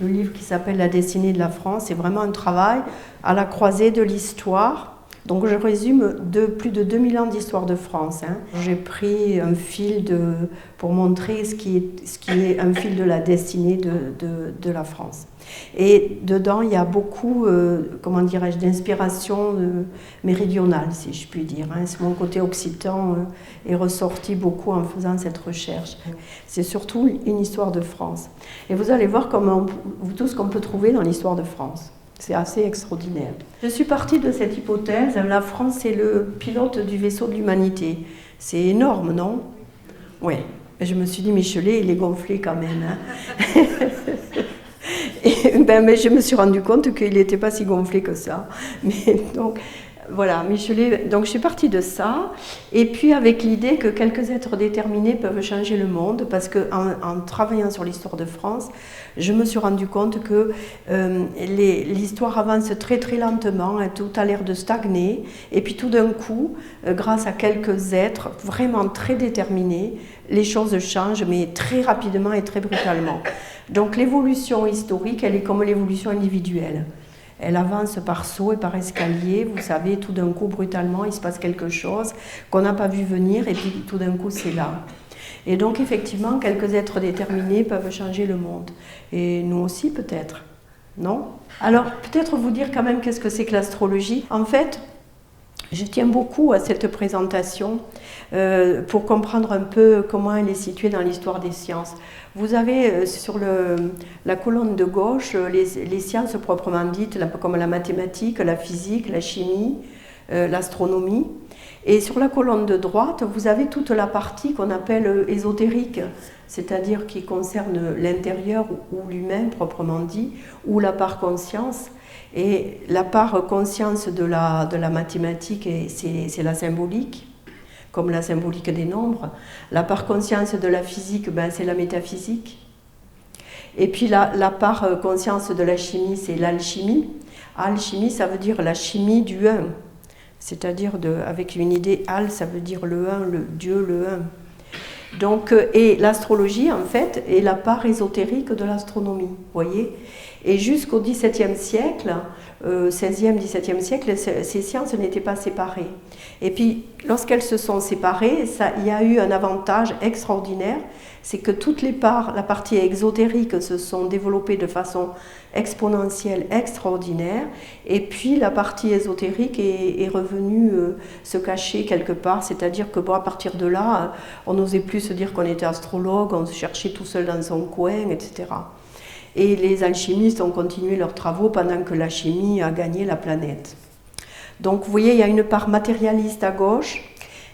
le livre qui s'appelle La destinée de la France. C'est vraiment un travail à la croisée de l'histoire. Donc je résume plus de 2000 ans d'histoire de France. J'ai pris un fil pour montrer ce qui est un fil de la destinée de la France. Et dedans, il y a beaucoup, comment dirais-je, d'inspiration méridionale, si je puis dire. Mon côté occitan est ressorti beaucoup en faisant cette recherche. C'est surtout une histoire de France. Et vous allez voir tout ce qu'on peut trouver dans l'histoire de France. C'est assez extraordinaire. Je suis partie de cette hypothèse, la France est le pilote du vaisseau de l'humanité. C'est énorme, non? Oui. Je me suis dit, Michelet, il est gonflé quand même. Mais je me suis rendu compte qu'il n'était pas si gonflé que ça. Mais donc, voilà, Michelet, donc je suis partie de ça, et puis avec l'idée que quelques êtres déterminés peuvent changer le monde, parce qu'en travaillant sur l'histoire de France, je me suis rendu compte que l'histoire avance très très lentement, tout a l'air de stagner, et puis tout d'un coup, grâce à quelques êtres vraiment très déterminés, les choses changent, mais très rapidement et très brutalement. Donc l'évolution historique, elle est comme l'évolution individuelle. Elle avance par saut et par escalier, vous savez, tout d'un coup, brutalement, il se passe quelque chose qu'on n'a pas vu venir, et puis tout d'un coup, c'est là. Et donc, effectivement, quelques êtres déterminés peuvent changer le monde. Et nous aussi, peut-être, non? Alors, peut-être vous dire quand même qu'est-ce que c'est que l'astrologie. En fait, je tiens beaucoup à cette présentation pour comprendre un peu comment elle est située dans l'histoire des sciences. Vous avez sur la colonne de gauche les sciences proprement dites, comme la mathématique, la physique, la chimie, l'astronomie. Et sur la colonne de droite, vous avez toute la partie qu'on appelle ésotérique, c'est-à-dire qui concerne l'intérieur ou l'humain proprement dit, ou la part conscience. Et la part conscience de la mathématique, c'est la symbolique, comme la symbolique des nombres. La part conscience de la physique, c'est la métaphysique. Et puis la part conscience de la chimie, c'est l'alchimie. Alchimie, ça veut dire la chimie du un. C'est-à-dire, avec une idée, al, ça veut dire le un, le Dieu, le un. Donc, et l'astrologie, en fait, est la part ésotérique de l'astronomie, vous voyez. Et jusqu'au XVIIe siècle, XVIe, XVIIe siècle, ces sciences n'étaient pas séparées. Et puis, lorsqu'elles se sont séparées, il y a eu un avantage extraordinaire, c'est que toutes les parts, la partie exotérique se sont développées de façon exponentielle, extraordinaire, et puis la partie ésotérique est revenue se cacher quelque part, c'est-à-dire que à partir de là, on n'osait plus se dire qu'on était astrologue, on se cherchait tout seul dans son coin, etc. Et les alchimistes ont continué leurs travaux pendant que la chimie a gagné la planète. Donc vous voyez, il y a une part matérialiste à gauche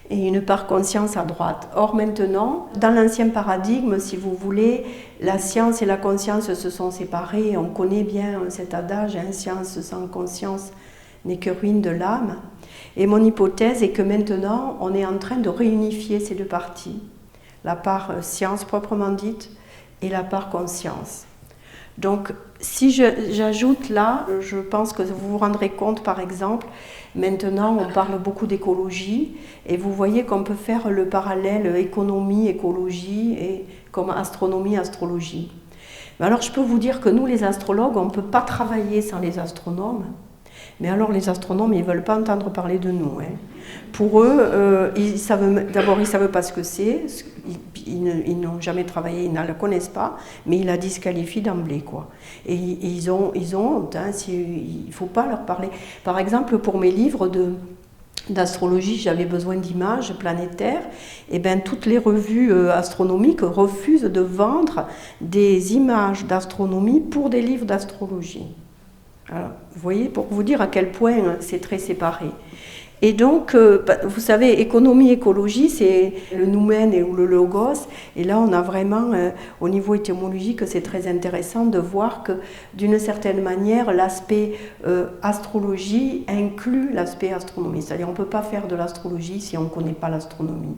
et une part conscience à droite. Or maintenant, dans l'ancien paradigme, si vous voulez, la science et la conscience se sont séparées. On connaît bien cet adage, science sans conscience n'est que ruine de l'âme. Et mon hypothèse est que maintenant, on est en train de réunifier ces deux parties, la part science proprement dite et la part conscience. Donc, si j'ajoute là, je pense que vous vous rendrez compte, par exemple, maintenant on parle beaucoup d'écologie, et vous voyez qu'on peut faire le parallèle économie-écologie et comme astronomie-astrologie. Mais alors je peux vous dire que nous, les astrologues, on ne peut pas travailler sans les astronomes. Mais alors les astronomes, ils ne veulent pas entendre parler de nous. Pour eux, d'abord, ils ne savent pas ce que c'est, ils n'ont jamais travaillé, ils ne la connaissent pas, mais ils la disqualifient d'emblée, quoi. Et ils ont honte, il ne faut pas leur parler. Par exemple, pour mes livres d'astrologie, j'avais besoin d'images planétaires, et bien toutes les revues astronomiques refusent de vendre des images d'astronomie pour des livres d'astrologie. Alors, vous voyez, pour vous dire à quel point c'est très séparé. Et donc, vous savez, économie-écologie, c'est le noumen ou le logos. Et là, on a vraiment, au niveau étymologique, c'est très intéressant de voir que, d'une certaine manière, l'aspect astrologie inclut l'aspect astronomie. C'est-à-dire, on ne peut pas faire de l'astrologie si on ne connaît pas l'astronomie.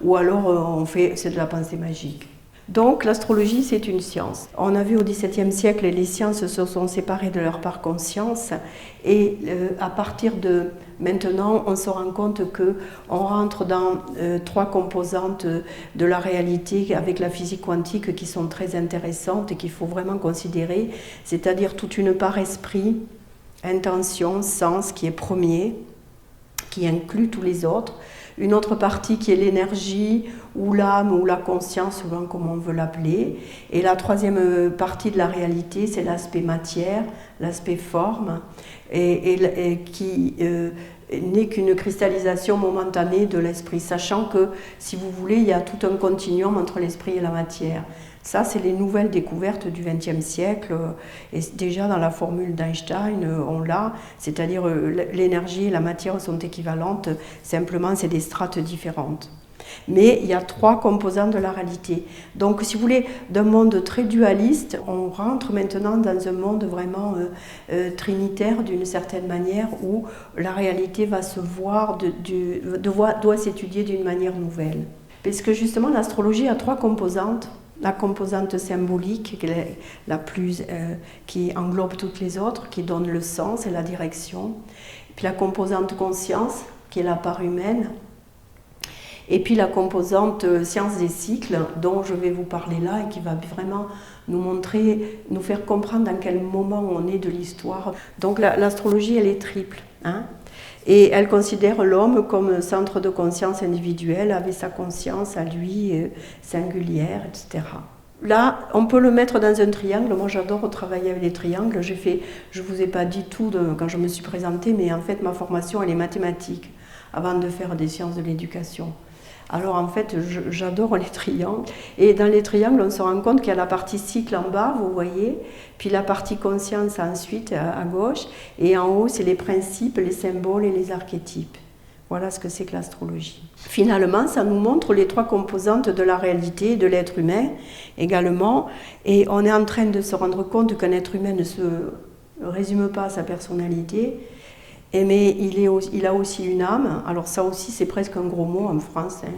Ou alors, c'est de la pensée magique. Donc l'astrologie, c'est une science. On a vu au XVIIe siècle, les sciences se sont séparées de leur part conscience et à partir de maintenant, on se rend compte qu'on rentre dans trois composantes de la réalité avec la physique quantique qui sont très intéressantes et qu'il faut vraiment considérer, c'est-à-dire toute une part esprit, intention, sens qui est premier, qui inclut tous les autres. Une autre partie qui est l'énergie ou l'âme ou la conscience, selon comment on veut l'appeler. Et la troisième partie de la réalité, c'est l'aspect matière, l'aspect forme, et qui n'est qu'une cristallisation momentanée de l'esprit, sachant que, si vous voulez, il y a tout un continuum entre l'esprit et la matière. Ça, c'est les nouvelles découvertes du XXe siècle. Et déjà dans la formule d'Einstein, on l'a, c'est-à-dire l'énergie et la matière sont équivalentes, simplement c'est des strates différentes. Mais il y a trois composants de la réalité. Donc, si vous voulez, d'un monde très dualiste, on rentre maintenant dans un monde vraiment trinitaire d'une certaine manière, où la réalité va se voir, doit s'étudier d'une manière nouvelle. Parce que justement, l'astrologie a trois composantes. La composante symbolique, qui est la plus, qui englobe toutes les autres, qui donne le sens et la direction. Puis la composante conscience, qui est la part humaine. Et puis la composante science des cycles, dont je vais vous parler là, et qui va vraiment nous montrer, nous faire comprendre dans quel moment on est de l'histoire. Donc l'astrologie, elle est triple, hein. Et elle considère l'homme comme centre de conscience individuel, avec sa conscience à lui, singulière, etc. Là, on peut le mettre dans un triangle. Moi, j'adore travailler avec les triangles. Je ne vous ai pas dit tout quand je me suis présentée, mais en fait, ma formation, elle est mathématique, avant de faire des sciences de l'éducation. Alors en fait, j'adore les triangles. Et dans les triangles, on se rend compte qu'il y a la partie cycle en bas, vous voyez, puis la partie conscience ensuite à gauche, et en haut, c'est les principes, les symboles et les archétypes. Voilà ce que c'est que l'astrologie. Finalement, ça nous montre les trois composantes de la réalité, de l'être humain également, et on est en train de se rendre compte qu'un être humain ne se résume pas à sa personnalité, mais il a aussi une âme. Alors ça aussi, c'est presque un gros mot en France. Il ne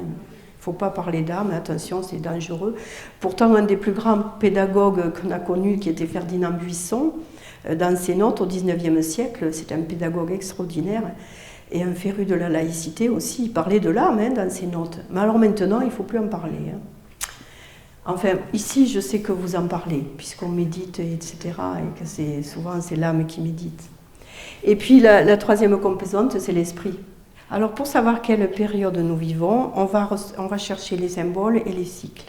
faut pas parler d'âme, attention, c'est dangereux. Pourtant, un des plus grands pédagogues qu'on a connu, qui était Ferdinand Buisson, dans ses notes au XIXe siècle, c'est un pédagogue extraordinaire et un féru de la laïcité aussi. Il parlait de l'âme dans ses notes. Mais alors maintenant, il ne faut plus en parler. Enfin, ici, je sais que vous en parlez, puisqu'on médite, etc., et que souvent, c'est l'âme qui médite. Et puis la troisième composante, c'est l'esprit. Alors pour savoir quelle période nous vivons, on va chercher les symboles et les cycles.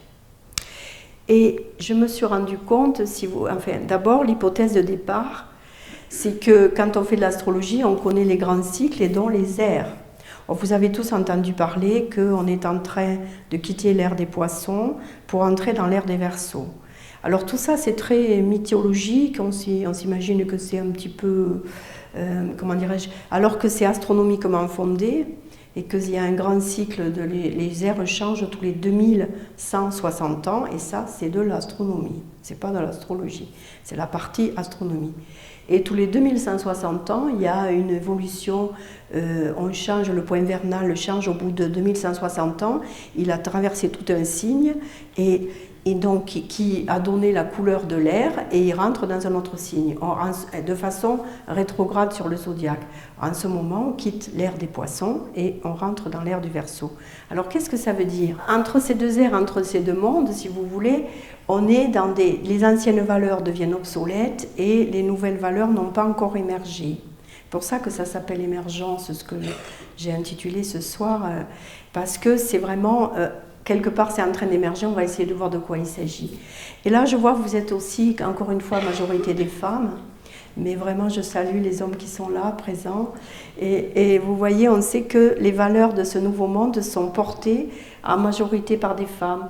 Et je me suis rendu compte, d'abord l'hypothèse de départ, c'est que quand on fait de l'astrologie, on connaît les grands cycles et dont les ères. Vous avez tous entendu parler qu'on est en train de quitter l'ère des Poissons pour entrer dans l'ère des Verseaux. Alors tout ça, c'est très mythologique, on s'imagine que c'est un petit peu, comment dirais-je, alors que c'est astronomiquement fondé et qu'il y a un grand cycle, les ères changent tous les 2160 ans, et ça, c'est de l'astronomie, c'est pas de l'astrologie, c'est la partie astronomie. Et tous les 2160 ans, il y a une évolution, on change, le point vernal change au bout de 2160 ans, il a traversé tout un signe, et donc qui a donné la couleur de l'air, et il rentre dans un autre signe, de façon rétrograde sur le zodiaque. En ce moment, on quitte l'ère des Poissons et on rentre dans l'ère du Verseau. Alors qu'est-ce que ça veut dire? Entre ces deux ères, entre ces deux mondes, si vous voulez, on est dans les anciennes valeurs deviennent obsolètes et les nouvelles valeurs n'ont pas encore émergé. C'est pour ça que ça s'appelle émergence, ce que j'ai intitulé ce soir, parce que c'est vraiment... quelque part, c'est en train d'émerger, on va essayer de voir de quoi il s'agit. Et là, je vois que vous êtes aussi, encore une fois, majorité des femmes, mais vraiment, je salue les hommes qui sont là, présents. Et vous voyez, on sait que les valeurs de ce nouveau monde sont portées en majorité par des femmes.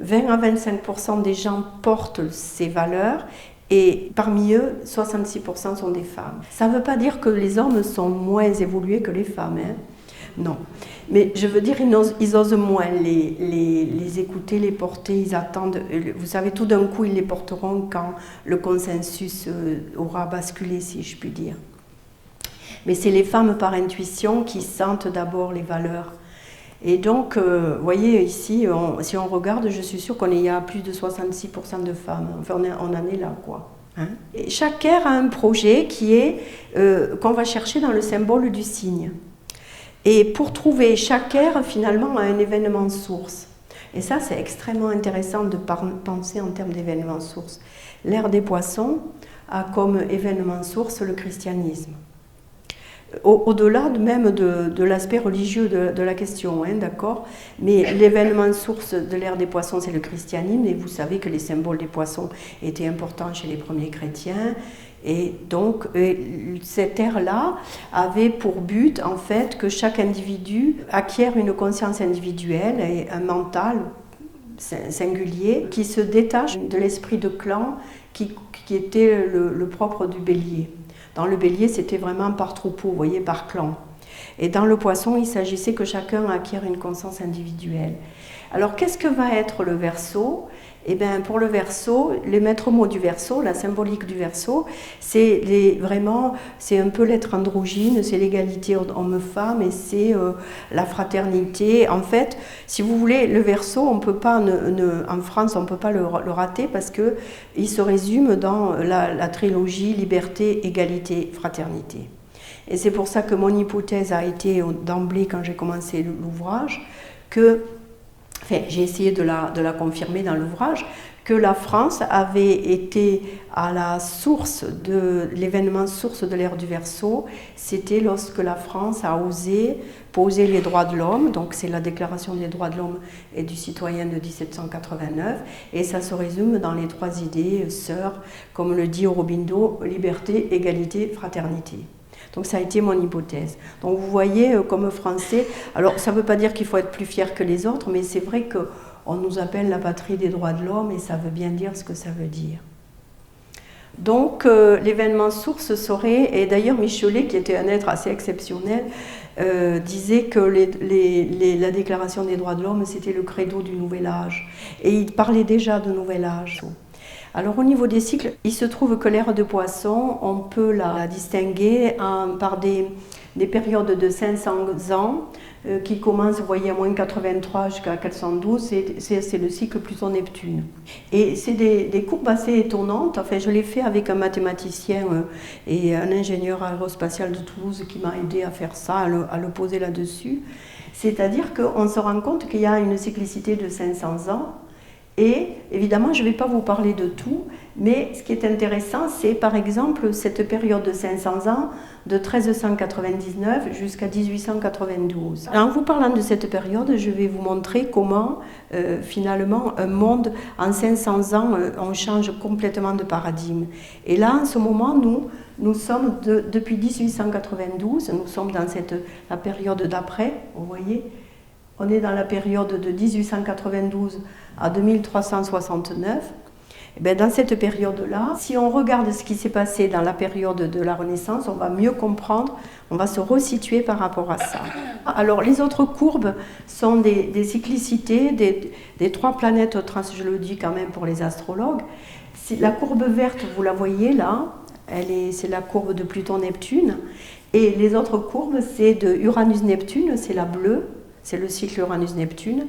20 à 25% des gens portent ces valeurs, et parmi eux, 66% sont des femmes. Ça ne veut pas dire que les hommes sont moins évolués que les femmes, hein. Non, mais je veux dire, ils osent moins les écouter, les porter, ils attendent. Vous savez, tout d'un coup, ils les porteront quand le consensus aura basculé, si je puis dire. Mais c'est les femmes par intuition qui sentent d'abord les valeurs. Et donc, vous voyez ici, si on regarde, je suis sûre qu'il y a plus de 66% de femmes. Enfin, on en est là, quoi. Hein? Et chaque ère a un projet qui est qu'on va chercher dans le symbole du cygne. Et pour trouver chaque ère, finalement, a un événement source. Et ça, c'est extrêmement intéressant de penser en termes d'événements source. L'ère des poissons a comme événement source le christianisme. Au-delà même de l'aspect religieux de la question, hein, d'accord. Mais l'événement source de l'ère des poissons, c'est le christianisme, et vous savez que les symboles des poissons étaient importants chez les premiers chrétiens, et donc cette ère-là avait pour but, en fait, que chaque individu acquiert une conscience individuelle et un mental singulier qui se détache de l'esprit de clan qui était le propre du bélier. Dans le bélier, c'était vraiment par troupeau, vous voyez, par clan. Et dans le poisson, il s'agissait que chacun acquiert une conscience individuelle. Alors, qu'est-ce que va être le Verseau ? Eh bien, pour le Verseau, les maîtres mots du Verseau, la symbolique du Verseau, c'est un peu l'être androgyne, c'est l'égalité homme-femme et c'est la fraternité. En fait, si vous voulez, le Verseau, on peut pas, en France, on ne peut pas le rater parce qu'il se résume dans la trilogie liberté, égalité, fraternité. Et c'est pour ça que mon hypothèse a été d'emblée, quand j'ai commencé l'ouvrage, j'ai essayé de la confirmer dans l'ouvrage, que la France avait été à la source de l'événement source de l'ère du Verseau. C'était lorsque la France a osé poser les droits de l'homme, donc c'est la Déclaration des droits de l'homme et du citoyen de 1789, et ça se résume dans les 3 idées sœurs, comme le dit Aurobindo, liberté, égalité, fraternité. Donc ça a été mon hypothèse. Donc vous voyez, comme Français, alors ça ne veut pas dire qu'il faut être plus fier que les autres, mais c'est vrai qu'on nous appelle la patrie des droits de l'homme et ça veut bien dire ce que ça veut dire. Donc l'événement source serait, et d'ailleurs Michelet, qui était un être assez exceptionnel, disait que la Déclaration des droits de l'homme, c'était le credo du Nouvel Âge. Et il parlait déjà de Nouvel Âge. Alors au niveau des cycles, il se trouve que l'ère de Poisson, on peut la distinguer par des périodes de 500 ans qui commencent, vous voyez, à moins 83 jusqu'à 412, c'est le cycle Pluton-Neptune. Et c'est des courbes assez étonnantes. Enfin, je l'ai fait avec un mathématicien et un ingénieur aérospatial de Toulouse qui m'a aidé à faire ça, à le poser là-dessus. C'est-à-dire qu'on se rend compte qu'il y a une cyclicité de 500 ans. Et évidemment, je ne vais pas vous parler de tout, mais ce qui est intéressant, c'est par exemple cette période de 500 ans, de 1399 jusqu'à 1892. En vous parlant de cette période, je vais vous montrer comment finalement un monde en 500 ans, on change complètement de paradigme. Et là, en ce moment, nous sommes depuis 1892, nous sommes dans la période d'après, vous voyez. On est dans la période de 1892 à 2369. Et bien dans cette période-là, si on regarde ce qui s'est passé dans la période de la Renaissance, on va mieux comprendre, on va se resituer par rapport à ça. Alors les autres courbes sont des cyclicités des 3 planètes, je le dis quand même pour les astrologues. La courbe verte, vous la voyez là, c'est la courbe de Pluton-Neptune. Et les autres courbes, c'est de Uranus-Neptune, c'est la bleue. C'est le cycle Uranus-Neptune,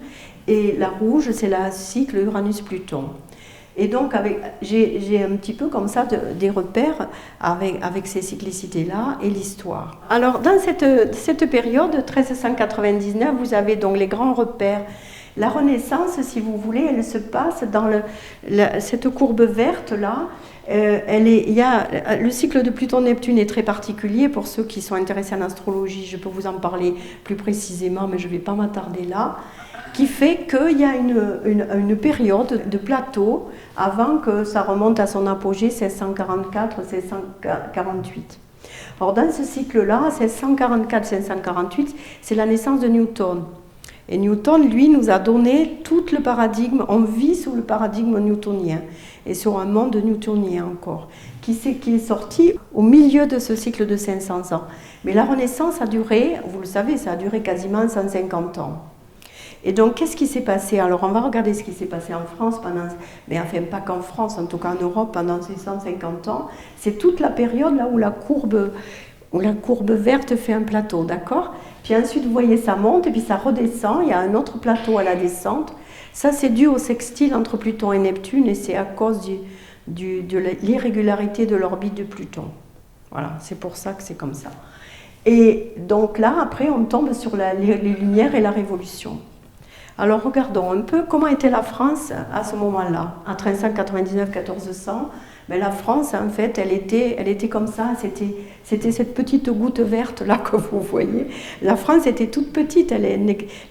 et la rouge, c'est le cycle Uranus-Pluton. Et donc, j'ai un petit peu comme ça des repères avec ces cyclicités-là et l'histoire. Alors, dans cette période, 1399, vous avez donc les grands repères. La Renaissance, si vous voulez, elle se passe dans cette courbe verte-là. Le cycle de Pluton-Neptune est très particulier. Pour ceux qui sont intéressés en astrologie, je peux vous en parler plus précisément, mais je ne vais pas m'attarder là, qui fait qu'il y a une période de plateau avant que ça remonte à son apogée 1644-1648. Or, dans ce cycle-là, 1644-1648, c'est la naissance de Newton. Et Newton, lui, nous a donné tout le paradigme, on vit sous le paradigme newtonien, et sur un monde newtonien encore, qui est sorti au milieu de ce cycle de 500 ans. Mais la Renaissance a duré, vous le savez, ça a duré quasiment 150 ans. Et donc, qu'est-ce qui s'est passé? Alors, on va regarder ce qui s'est passé en France mais enfin, pas qu'en France, en tout cas en Europe, pendant ces 150 ans. C'est toute la période là où la courbe où la courbe verte fait un plateau, d'accord? Puis ensuite, vous voyez, ça monte et puis ça redescend, il y a un autre plateau à la descente. Ça, c'est dû au sextile entre Pluton et Neptune et c'est à cause de l'irrégularité de l'orbite de Pluton. Voilà, c'est pour ça que c'est comme ça. Et donc là, après, on tombe sur les Lumières et la Révolution. Alors regardons un peu comment était la France à ce moment-là, à 1399-1400. Mais la France, en fait, elle était comme ça, c'était cette petite goutte verte là que vous voyez. La France était toute petite,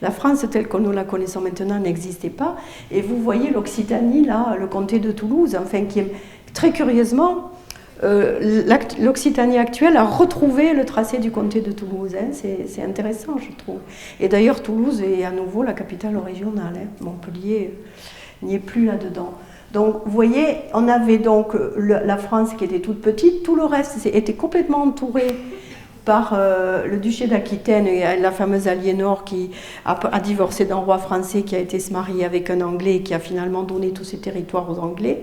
la France telle que nous la connaissons maintenant n'existait pas. Et vous voyez l'Occitanie, là, le comté de Toulouse, enfin, qui est très curieusement, l'Occitanie actuelle a retrouvé le tracé du comté de Toulouse. Hein. C'est intéressant, je trouve. Et d'ailleurs, Toulouse est à nouveau la capitale régionale. Hein. Montpellier n'y est plus là-dedans. Donc, vous voyez, on avait donc la France qui était toute petite. Tout le reste était complètement entouré par le duché d'Aquitaine et la fameuse Aliénor qui a divorcé d'un roi français qui a été se marier avec un Anglais et qui a finalement donné tous ses territoires aux Anglais.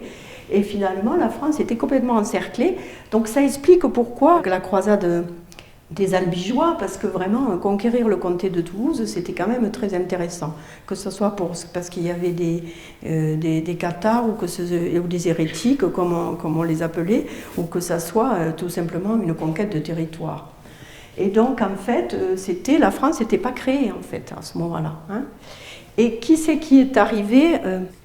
Et finalement, la France était complètement encerclée. Donc ça explique pourquoi la croisade des Albigeois, parce que vraiment, conquérir le comté de Toulouse, c'était quand même très intéressant. Que ce soit parce qu'il y avait des cathares ou des hérétiques, comme on les appelait, ou que ça soit tout simplement une conquête de territoire. Et donc, en fait, la France n'était pas créée, en fait, à ce moment-là. Hein. Et qui c'est qui est arrivé?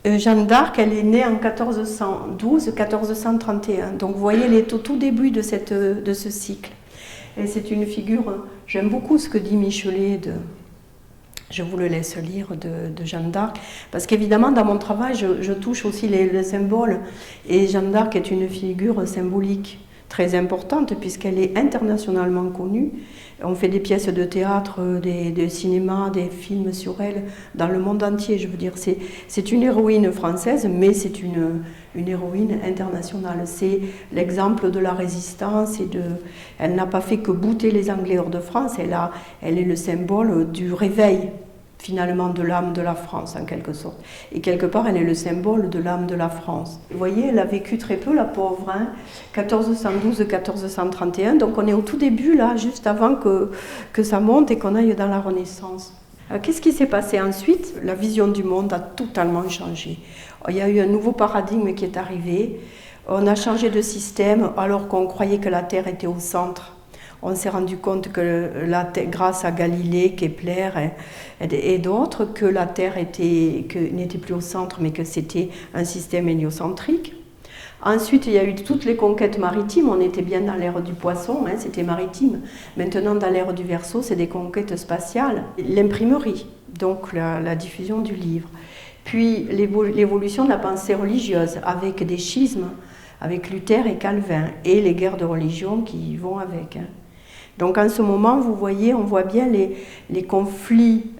Jeanne d'Arc, elle est née en 1412-1431. Donc vous voyez, elle est au tout début de ce cycle. Et c'est une figure, j'aime beaucoup ce que dit Michelet, je vous le laisse lire, de Jeanne d'Arc. Parce qu'évidemment, dans mon travail, je touche aussi les symboles. Et Jeanne d'Arc est une figure symbolique très importante puisqu'elle est internationalement connue. On fait des pièces de théâtre, des cinémas, des films sur elle dans le monde entier. Je veux dire, c'est une héroïne française, mais c'est une héroïne internationale. C'est l'exemple de la résistance elle n'a pas fait que bouter les Anglais hors de France. Elle est le symbole du réveil, finalement, de l'âme de la France, en quelque sorte. Et quelque part, elle est le symbole de l'âme de la France. Vous voyez, elle a vécu très peu, la pauvre, hein, 1412-1431, donc on est au tout début, là, juste avant que ça monte et qu'on aille dans la Renaissance. Alors, qu'est-ce qui s'est passé ensuite? La vision du monde a totalement changé. Il y a eu un nouveau paradigme qui est arrivé. On a changé de système alors qu'on croyait que la Terre était au centre. On s'est rendu compte que grâce à Galilée, Kepler et d'autres, que la Terre n'était plus au centre, mais que c'était un système héliocentrique. Ensuite, il y a eu toutes les conquêtes maritimes. On était bien dans l'ère du poisson, hein, c'était maritime. Maintenant, dans l'ère du Verseau, c'est des conquêtes spatiales. L'imprimerie, donc la diffusion du livre. Puis l'évolution de la pensée religieuse, avec des schismes, avec Luther et Calvin, et les guerres de religion qui vont avec. Hein. Donc en ce moment, vous voyez, on voit bien les conflits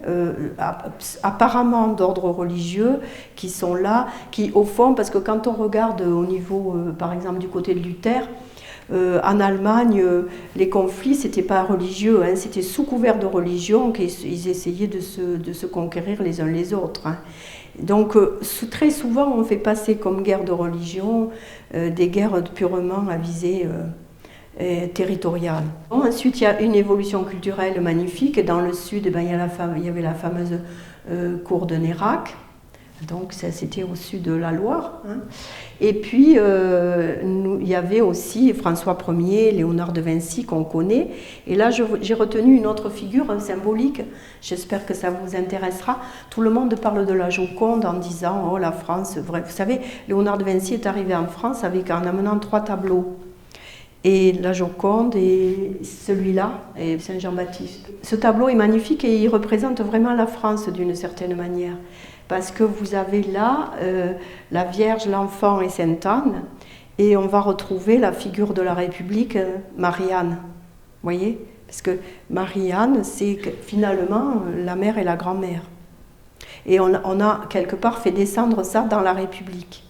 apparemment d'ordre religieux qui sont là, qui au fond, parce que quand on regarde au niveau, par exemple, du côté de Luther, en Allemagne, les conflits, c'était pas religieux, hein, c'était sous couvert de religion qu'ils essayaient de se conquérir les uns les autres. Hein. Donc très souvent, on fait passer comme guerre de religion des guerres purement à visée territoriale. Bon, ensuite, il y a une évolution culturelle magnifique. Dans le sud, il y avait la fameuse cour de Nérac. Donc ça, c'était au sud de la Loire. Hein. Et puis, il y avait aussi François Ier, Léonard de Vinci, qu'on connaît. Et là, j'ai retenu une autre figure symbolique. J'espère que ça vous intéressera. Tout le monde parle de la Joconde en disant « Oh, la France ». Vous savez, Léonard de Vinci est arrivé en France en amenant 3 tableaux. Et la Joconde et celui-là, et Saint-Jean-Baptiste. Ce tableau est magnifique et il représente vraiment la France d'une certaine manière. Parce que vous avez là la Vierge, l'Enfant et Sainte-Anne, et on va retrouver la figure de la République, Marie-Anne. Vous voyez? Parce que Marie-Anne, c'est finalement la mère et la grand-mère. Et on a quelque part fait descendre ça dans la République.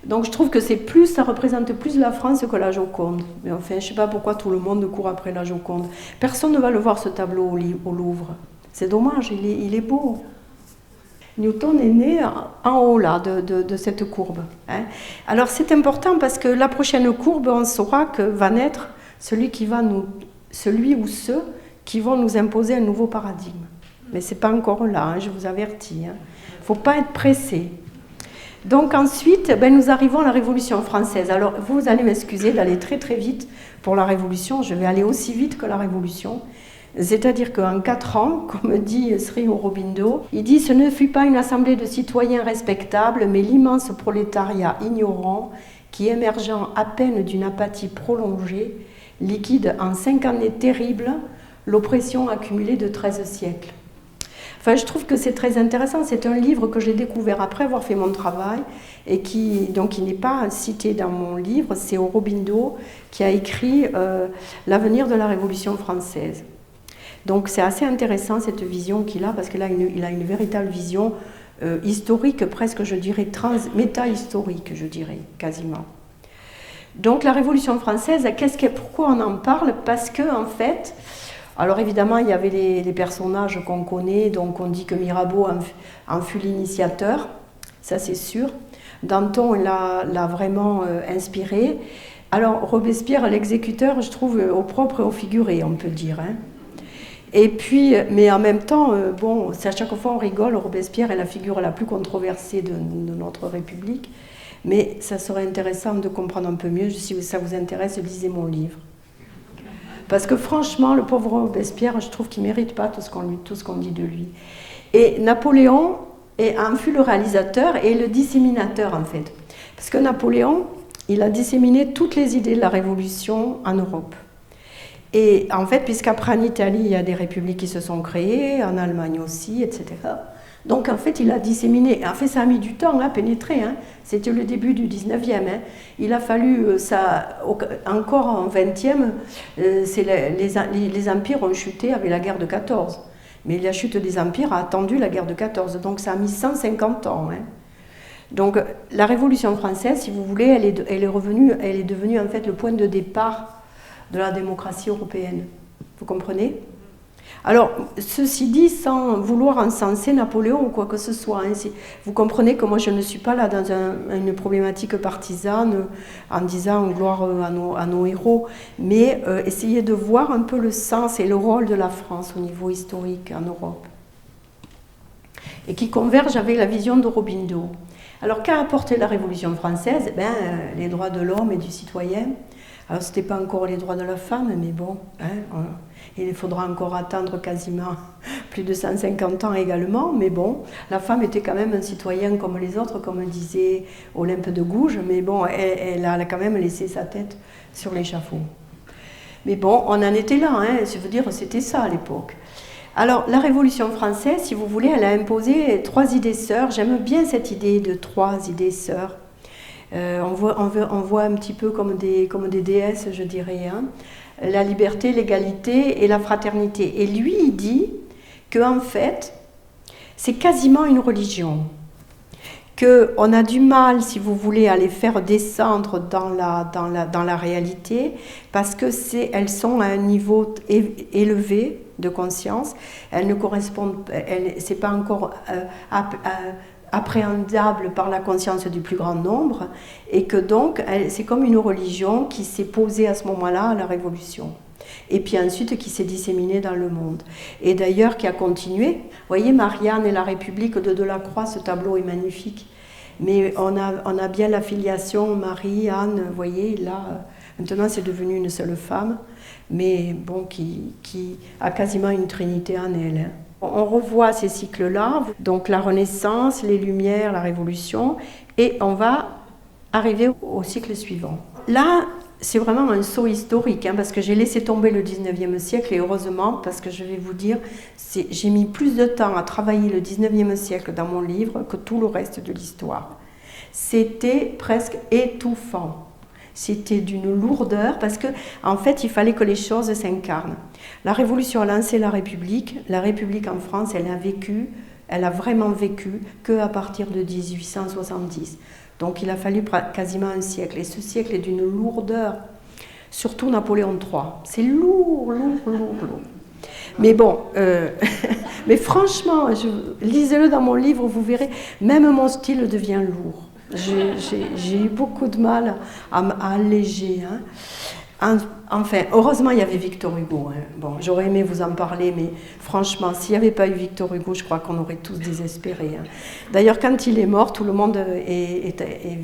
Donc je trouve que ça représente plus la France que la Joconde. Mais enfin, je ne sais pas pourquoi tout le monde court après la Joconde. Personne ne va le voir, ce tableau au Louvre. C'est dommage, il est beau. Newton est né en haut là, de cette courbe. Hein. Alors c'est important parce que la prochaine courbe, on saura que va naître celui ou ceux qui vont nous imposer un nouveau paradigme. Mais ce n'est pas encore là, hein, je vous avertis. Il ne faut pas être pressé. Donc ensuite, nous arrivons à la Révolution française. Alors vous allez m'excuser d'aller très très vite pour la Révolution, je vais aller aussi vite que la Révolution. C'est-à-dire qu'en 4 ans, comme dit Sri Aurobindo, il dit « Ce ne fut pas une assemblée de citoyens respectables, mais l'immense prolétariat ignorant qui, émergeant à peine d'une apathie prolongée, liquide en 5 années terribles l'oppression accumulée de 13 siècles. » Enfin, je trouve que c'est très intéressant. C'est un livre que j'ai découvert après avoir fait mon travail et qui n'est pas cité dans mon livre. C'est Aurobindo qui a écrit L'avenir de la Révolution française. Donc c'est assez intéressant cette vision qu'il a, parce qu'il a une véritable vision historique, presque je dirais méta-historique, je dirais, quasiment. Donc la Révolution française, pourquoi on en parle? Parce que en fait, alors évidemment il y avait les personnages qu'on connaît, donc on dit que Mirabeau en fut l'initiateur, ça c'est sûr. Danton l'a vraiment inspiré. Alors Robespierre, l'exécuteur, je trouve au propre et au figuré, on peut dire, hein. Et puis, mais en même temps, à chaque fois on rigole, Robespierre est la figure la plus controversée de notre République, mais ça serait intéressant de comprendre un peu mieux. Si ça vous intéresse, lisez mon livre. Parce que franchement, le pauvre Robespierre, je trouve qu'il ne mérite pas tout ce qu'on dit de lui. Et Napoléon en fut le réalisateur et le disséminateur, en fait. Parce que Napoléon, il a disséminé toutes les idées de la Révolution en Europe. Et en fait, puisqu'après en Italie, il y a des républiques qui se sont créées, en Allemagne aussi, etc. Donc en fait, il a disséminé. En fait, ça a mis du temps à pénétrer. Hein. C'était le début du 19e. Hein. Il a fallu, encore en 20e, les empires ont chuté avec la guerre de 14. Mais la chute des empires a attendu la guerre de 14. Donc ça a mis 150 ans. Hein. Donc la Révolution française, si vous voulez, elle est devenue en fait le point de départ de la démocratie européenne. Vous comprenez? Alors, ceci dit, sans vouloir encenser Napoléon ou quoi que ce soit, hein, vous comprenez que moi je ne suis pas là dans une problématique partisane en disant gloire à nos héros, mais essayez de voir un peu le sens et le rôle de la France au niveau historique en Europe, et qui converge avec la vision d'Aurobindo. Alors, qu'a apporté la Révolution française? Les droits de l'homme et du citoyen. Alors, ce n'était pas encore les droits de la femme, mais bon, hein, il faudra encore attendre quasiment plus de 150 ans également, mais bon, la femme était quand même un citoyen comme les autres, comme disait Olympe de Gouges, mais bon, elle a quand même laissé sa tête sur l'échafaud. Mais bon, on en était là, hein, je veux dire, c'était ça à l'époque. Alors, la Révolution française, si vous voulez, elle a imposé 3 idées sœurs. J'aime bien cette idée de 3 idées sœurs. On voit un petit peu comme des déesses, je dirais, hein. La liberté, l'égalité et la fraternité. Et lui, il dit qu'en fait, c'est quasiment une religion, qu'on a du mal, si vous voulez, à les faire descendre dans la réalité, parce que elles sont à un niveau élevé de conscience, elles ne correspondent, c'est pas encore appréhendable par la conscience du plus grand nombre, et que donc c'est comme une religion qui s'est posée à ce moment-là à la Révolution, et puis ensuite qui s'est disséminée dans le monde, et d'ailleurs qui a continué. Vous voyez, Marianne et la République de Delacroix, ce tableau est magnifique, mais on a bien la filiation Marie, Anne, vous voyez, là, maintenant c'est devenu une seule femme, mais bon, qui a quasiment une trinité en elle, hein. On revoit ces cycles-là, donc la Renaissance, les Lumières, la Révolution, et on va arriver au cycle suivant. Là, c'est vraiment un saut historique, hein, parce que j'ai laissé tomber le 19e siècle, et heureusement, parce que je vais vous dire, j'ai mis plus de temps à travailler le 19e siècle dans mon livre que tout le reste de l'histoire. C'était presque étouffant. C'était d'une lourdeur, parce qu'en fait, il fallait que les choses s'incarnent. La Révolution a lancé la République. La République en France, elle a vraiment vécu qu'à partir de 1870. Donc il a fallu quasiment un siècle. Et ce siècle est d'une lourdeur, surtout Napoléon III. C'est lourd. Mais bon, mais franchement, lisez-le dans mon livre, vous verrez, même mon style devient lourd. J'ai eu beaucoup de mal à alléger, hein. Enfin, heureusement, il y avait Victor Hugo. Hein. Bon, j'aurais aimé vous en parler, mais franchement, s'il n'y avait pas eu Victor Hugo, je crois qu'on aurait tous désespéré. Hein. D'ailleurs, quand il est mort, tout le monde est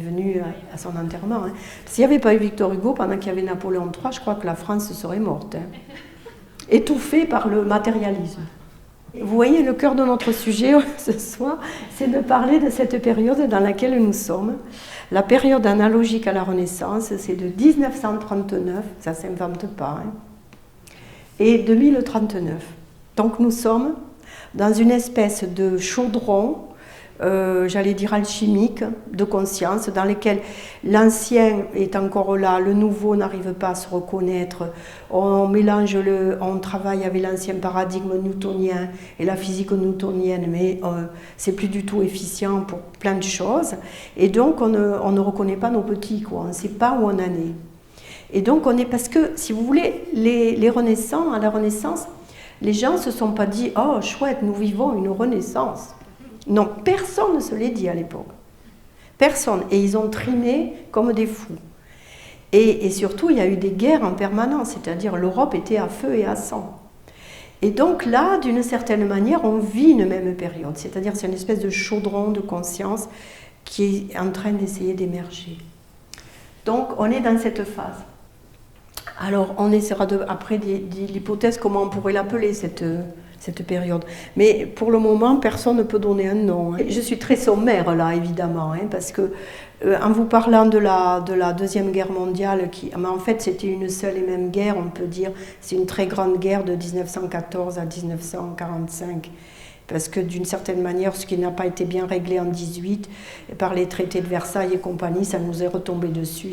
venu à son enterrement. Hein. S'il n'y avait pas eu Victor Hugo, pendant qu'il y avait Napoléon III, je crois que la France serait morte. Hein. Étouffée par le matérialisme. Vous voyez, le cœur de notre sujet ce soir, c'est de parler de cette période dans laquelle nous sommes. La période analogique à la Renaissance, c'est de 1939, ça ne s'invente pas, hein, et 2039. Donc nous sommes dans une espèce de chaudron, j'allais dire alchimique, de conscience, dans lequel l'ancien est encore là, le nouveau n'arrive pas à se reconnaître, on travaille avec l'ancien paradigme newtonien et la physique newtonienne, mais c'est plus du tout efficient pour plein de choses, et donc on ne reconnaît pas nos petits, quoi. On ne sait pas où on en est. Et donc parce que, si vous voulez, à la Renaissance, les gens ne se sont pas dit « Oh, chouette, nous vivons une Renaissance ». Non, personne ne se l'est dit à l'époque. Personne. Et ils ont triné comme des fous. Et surtout, il y a eu des guerres en permanence, c'est-à-dire l'Europe était à feu et à sang. Et donc là, d'une certaine manière, on vit une même période. C'est-à-dire c'est une espèce de chaudron de conscience qui est en train d'essayer d'émerger. Donc on est dans cette phase. Alors on essaiera après l'hypothèse comment on pourrait l'appeler cette période. Mais pour le moment, personne ne peut donner un nom. Je suis très sommaire là, évidemment, hein, parce que en vous parlant de la Deuxième Guerre mondiale, mais en fait c'était une seule et même guerre, on peut dire, c'est une très grande guerre de 1914 à 1945. Parce que d'une certaine manière, ce qui n'a pas été bien réglé en 18, par les traités de Versailles et compagnie, ça nous est retombé dessus,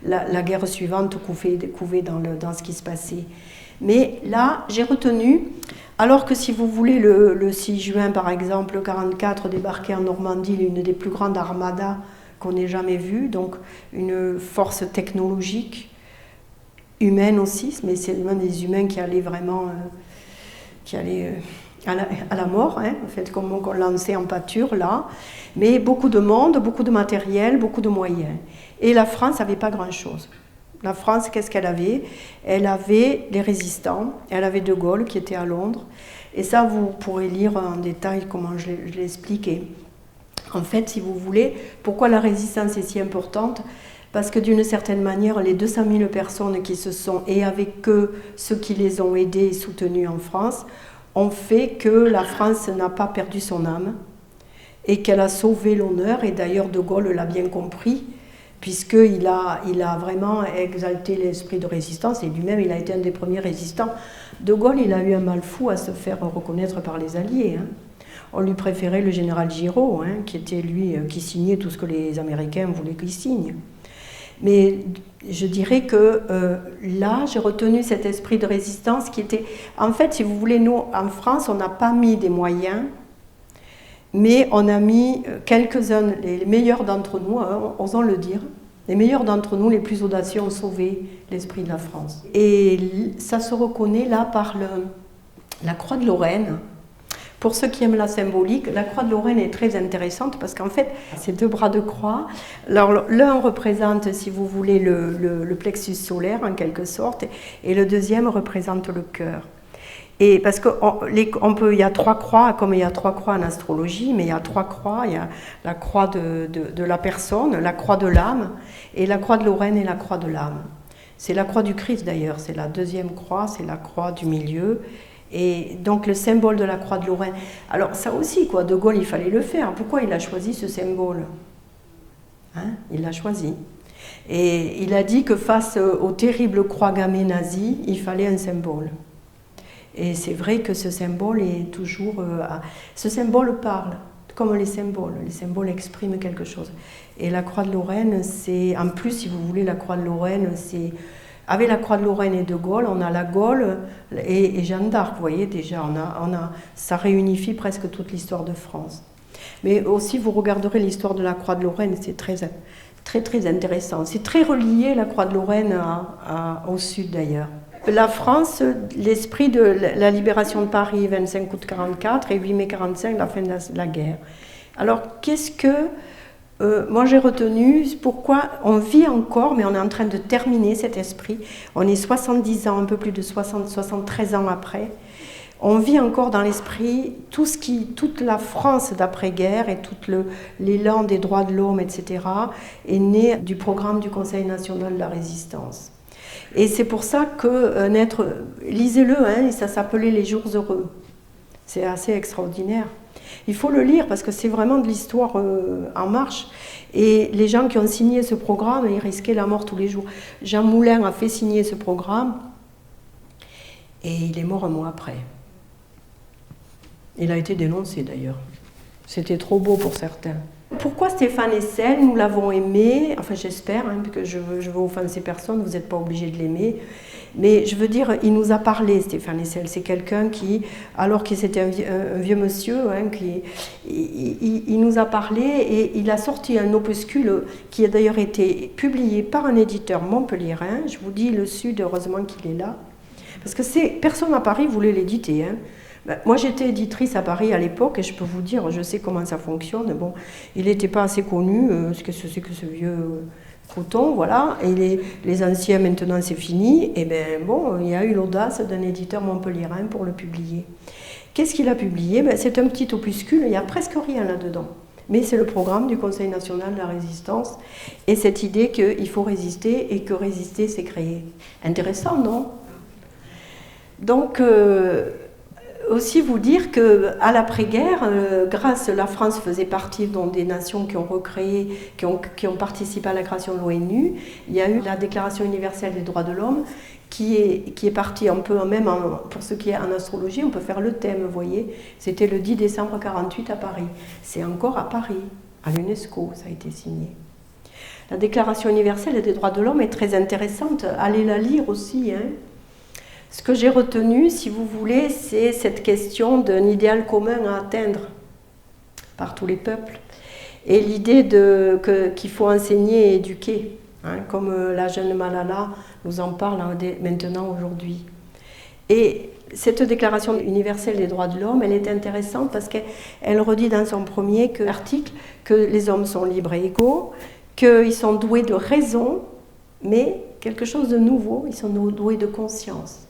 la guerre suivante couvait dans ce qui se passait. Mais là, j'ai retenu, alors que si vous voulez, le 6 juin par exemple, 1944, débarquait en Normandie l'une des plus grandes armadas qu'on ait jamais vues, donc une force technologique, humaine aussi, mais c'est même des humains qui allaient vraiment... à la mort, hein, en fait, comme on lançait en pâture, là. Mais beaucoup de monde, beaucoup de matériel, beaucoup de moyens. Et la France n'avait pas grand-chose. La France, qu'est-ce qu'elle avait? Elle avait les résistants, elle avait De Gaulle qui était à Londres. Et ça, vous pourrez lire en détail comment je l'ai expliqué. En fait, si vous voulez, pourquoi la résistance est si importante? Parce que d'une certaine manière, les 200 000 personnes qui se sont, et avec eux, ceux qui les ont aidés et soutenus en France, ont fait que la France n'a pas perdu son âme et qu'elle a sauvé l'honneur. Et d'ailleurs, De Gaulle l'a bien compris, puisqu'il a vraiment exalté l'esprit de résistance, et lui-même, il a été un des premiers résistants. De Gaulle, il a eu un mal fou à se faire reconnaître par les Alliés. Hein. On lui préférait le général Giraud, hein, qui était lui, qui signait tout ce que les Américains voulaient qu'il signe. Mais je dirais que là, j'ai retenu cet esprit de résistance qui était... En fait, si vous voulez, nous, en France, on n'a pas mis des moyens, mais on a mis quelques-uns, les meilleurs d'entre nous, hein, osons le dire, les meilleurs d'entre nous, les plus audacieux, ont sauvé l'esprit de la France. Et ça se reconnaît là par la croix de Lorraine. Pour ceux qui aiment la symbolique, la croix de Lorraine est très intéressante parce qu'en fait, c'est deux bras de croix. Alors, l'un représente, si vous voulez, le plexus solaire en quelque sorte, et le deuxième représente le cœur. Et parce qu'il y a trois croix, comme il y a trois croix en astrologie, mais il y a trois croix. Il y a la croix de la personne, la croix de l'âme, et la croix de Lorraine et la croix de l'âme. C'est la croix du Christ d'ailleurs, c'est la deuxième croix, c'est la croix du milieu. Et donc le symbole de la croix de Lorraine. Alors ça aussi, quoi, De Gaulle, il fallait le faire. Pourquoi il a choisi ce symbole? Hein, il l'a choisi. Et il a dit que face aux terribles croix gammées nazies, il fallait un symbole. Et c'est vrai que ce symbole est toujours... ce symbole parle, comme les symboles. Les symboles expriment quelque chose. Et la croix de Lorraine, c'est... En plus, si vous voulez, la croix de Lorraine, c'est... Avec la croix de Lorraine et de Gaulle, on a la Gaule et Jeanne d'Arc, vous voyez déjà, ça réunifie presque toute l'histoire de France. Mais aussi, vous regarderez l'histoire de la croix de Lorraine, c'est très, très, très intéressant. C'est très relié, la croix de Lorraine, au sud d'ailleurs. La France, l'esprit de la libération de Paris, 25 août 1944 et 8 mai 1945, la fin de la guerre. Alors, qu'est-ce que Moi j'ai retenu pourquoi on vit encore, mais on est en train de terminer cet esprit. On est 70 ans, un peu plus de 60, 73 ans après. On vit encore dans l'esprit toute la France d'après-guerre et tout l'élan des droits de l'homme, etc., est né du programme du Conseil national de la résistance. Et c'est pour ça que lisez-le, hein, ça s'appelait Les Jours heureux. C'est assez extraordinaire. Il faut le lire parce que c'est vraiment de l'histoire en marche. Et les gens qui ont signé ce programme, ils risquaient la mort tous les jours. Jean Moulin a fait signer ce programme et il est mort un mois après. Il a été dénoncé d'ailleurs. C'était trop beau pour certains. Pourquoi Stéphane Hessel, nous l'avons aimé, enfin j'espère, hein, parce que je veux offenser personne, vous n'êtes pas obligé de l'aimer, mais je veux dire, il nous a parlé, Stéphane Hessel, c'est quelqu'un qui, alors qu'il était un vieux monsieur, hein, il nous a parlé et il a sorti un opuscule qui a d'ailleurs été publié par un éditeur montpelliérain, je vous dis le Sud, heureusement qu'il est là, parce que personne à Paris voulait l'éditer, hein. Moi, j'étais éditrice à Paris à l'époque et je peux vous dire, je sais comment ça fonctionne. Bon, il n'était pas assez connu, ce que c'est que ce vieux coton, voilà. Et les anciens, maintenant, c'est fini. Et bien, bon, il y a eu l'audace d'un éditeur montpelliérain pour le publier. Qu'est-ce qu'il a publié? C'est un petit opuscule, il n'y a presque rien là-dedans. Mais c'est le programme du Conseil national de la résistance et cette idée qu'il faut résister et que résister, c'est créer. Intéressant, non? Donc... aussi vous dire qu'à l'après-guerre, grâce, la France faisait partie des nations qui ont recréé, qui ont participé à la création de l'ONU. Il y a eu la Déclaration universelle des droits de l'homme qui est partie un peu, même pour ce qui est en astrologie, on peut faire le thème, vous voyez. C'était le 10 décembre 1948 à Paris. C'est encore à Paris, à l'UNESCO, ça a été signé. La Déclaration universelle des droits de l'homme est très intéressante, allez la lire aussi, hein. Ce que j'ai retenu, si vous voulez, c'est cette question d'un idéal commun à atteindre par tous les peuples et l'idée qu'il faut enseigner et éduquer, hein, comme la jeune Malala nous en parle maintenant aujourd'hui. Et cette Déclaration universelle des droits de l'homme, elle est intéressante parce qu'elle redit dans son premier article que les hommes sont libres et égaux, qu'ils sont doués de raison, mais quelque chose de nouveau, ils sont doués de conscience.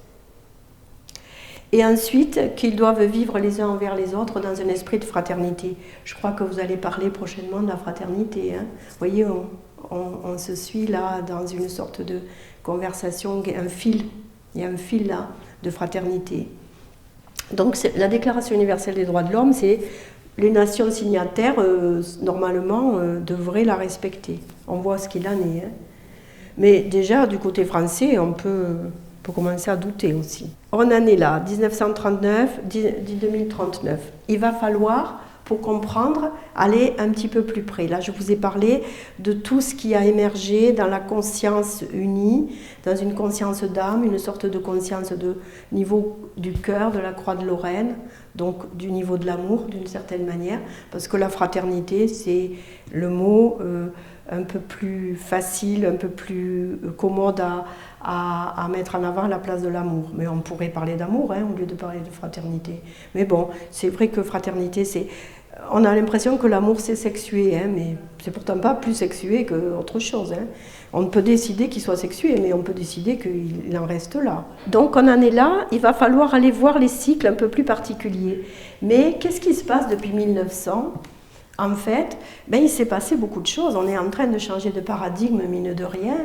Et ensuite, qu'ils doivent vivre les uns envers les autres dans un esprit de fraternité. Je crois que vous allez parler prochainement de la fraternité. Hein. Vous voyez, on se suit là dans une sorte de conversation, un fil. Il y a un fil là de fraternité. Donc la Déclaration universelle des droits de l'homme, c'est les nations signataires, normalement, devraient la respecter. On voit ce qu'il en est. Hein. Mais déjà, du côté français, on peut commencer à douter aussi. On en est là, 1939, 2039. Il va falloir, pour comprendre, aller un petit peu plus près. Là, je vous ai parlé de tout ce qui a émergé dans la conscience unie, dans une conscience d'âme, une sorte de conscience de niveau du cœur, de la croix de Lorraine, donc du niveau de l'amour, d'une certaine manière, parce que la fraternité, c'est le mot un peu plus facile, un peu plus commode à mettre en avant à la place de l'amour. Mais on pourrait parler d'amour, hein, au lieu de parler de fraternité. Mais bon, c'est vrai que fraternité, on a l'impression que l'amour c'est sexué, hein, mais c'est pourtant pas plus sexué qu'autre chose. Hein. On peut décider qu'il soit sexué, mais on peut décider qu'il en reste là. Donc on en est là, il va falloir aller voir les cycles un peu plus particuliers. Mais qu'est-ce qui se passe depuis 1900 ? En fait, il s'est passé beaucoup de choses. On est en train de changer de paradigme, mine de rien.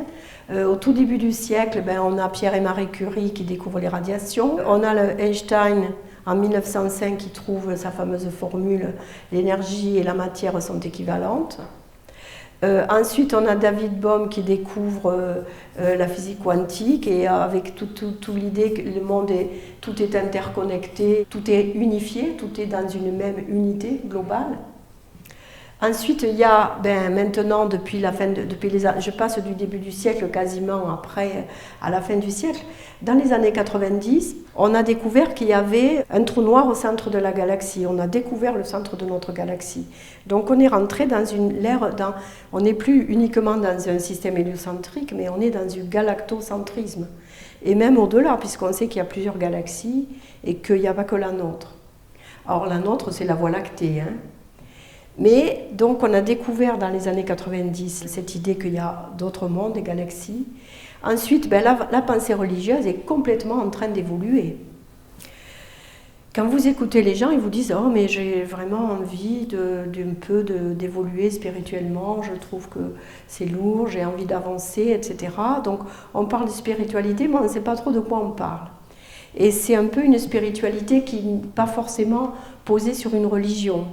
Au tout début du siècle, on a Pierre et Marie Curie qui découvrent les radiations. On a Einstein en 1905 qui trouve sa fameuse formule « l'énergie et la matière sont équivalentes ». Ensuite, on a David Bohm qui découvre la physique quantique et avec toute l'idée que le monde tout est interconnecté, tout est unifié, tout est dans une même unité globale. Ensuite, il y a maintenant, je passe du début du siècle quasiment après, à la fin du siècle, dans les années 90, on a découvert qu'il y avait un trou noir au centre de la galaxie. On a découvert le centre de notre galaxie. Donc on est rentré dans on n'est plus uniquement dans un système héliocentrique, mais on est dans du galactocentrisme. Et même au-delà, puisqu'on sait qu'il y a plusieurs galaxies et qu'il n'y a pas que la nôtre. Or la nôtre, c'est la Voie lactée, hein. Mais donc on a découvert dans les années 90 cette idée qu'il y a d'autres mondes, des galaxies. Ensuite, la pensée religieuse est complètement en train d'évoluer. Quand vous écoutez les gens, ils vous disent « Oh, mais j'ai vraiment envie d'évoluer spirituellement, je trouve que c'est lourd, j'ai envie d'avancer, etc. » Donc on parle de spiritualité, mais on ne sait pas trop de quoi on parle. Et c'est un peu une spiritualité qui n'est pas forcément posée sur une religion,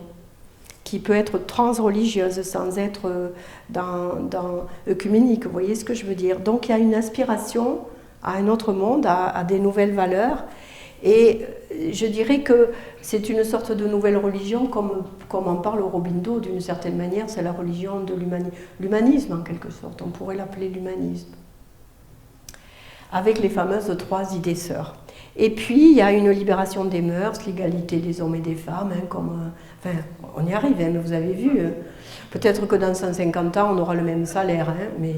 qui peut être transreligieuse sans être œcuménique, vous voyez ce que je veux dire. Donc il y a une aspiration à un autre monde, à des nouvelles valeurs. Et je dirais que c'est une sorte de nouvelle religion, comme en parle Aurobindo, d'une certaine manière, c'est la religion de l'humanisme en quelque sorte, on pourrait l'appeler l'humanisme, avec les fameuses 3 idées sœurs. Et puis il y a une libération des mœurs, l'égalité des hommes et des femmes, enfin on y arrive, mais vous avez vu, peut-être que dans 150 ans on aura le même salaire, mais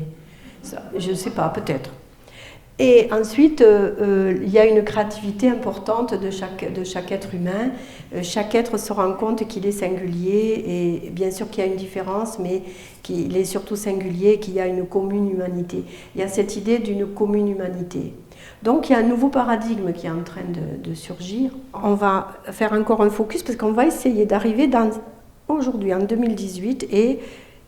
ça, je ne sais pas, peut-être. Et ensuite, il y a une créativité importante de chaque être humain. Chaque être se rend compte qu'il est singulier, et bien sûr qu'il y a une différence, mais qu'il est surtout singulier, qu'il y a une commune humanité. Il y a cette idée d'une commune humanité. Donc il y a un nouveau paradigme qui est en train de surgir. On va faire encore un focus, parce qu'on va essayer d'arriver aujourd'hui, en 2018, et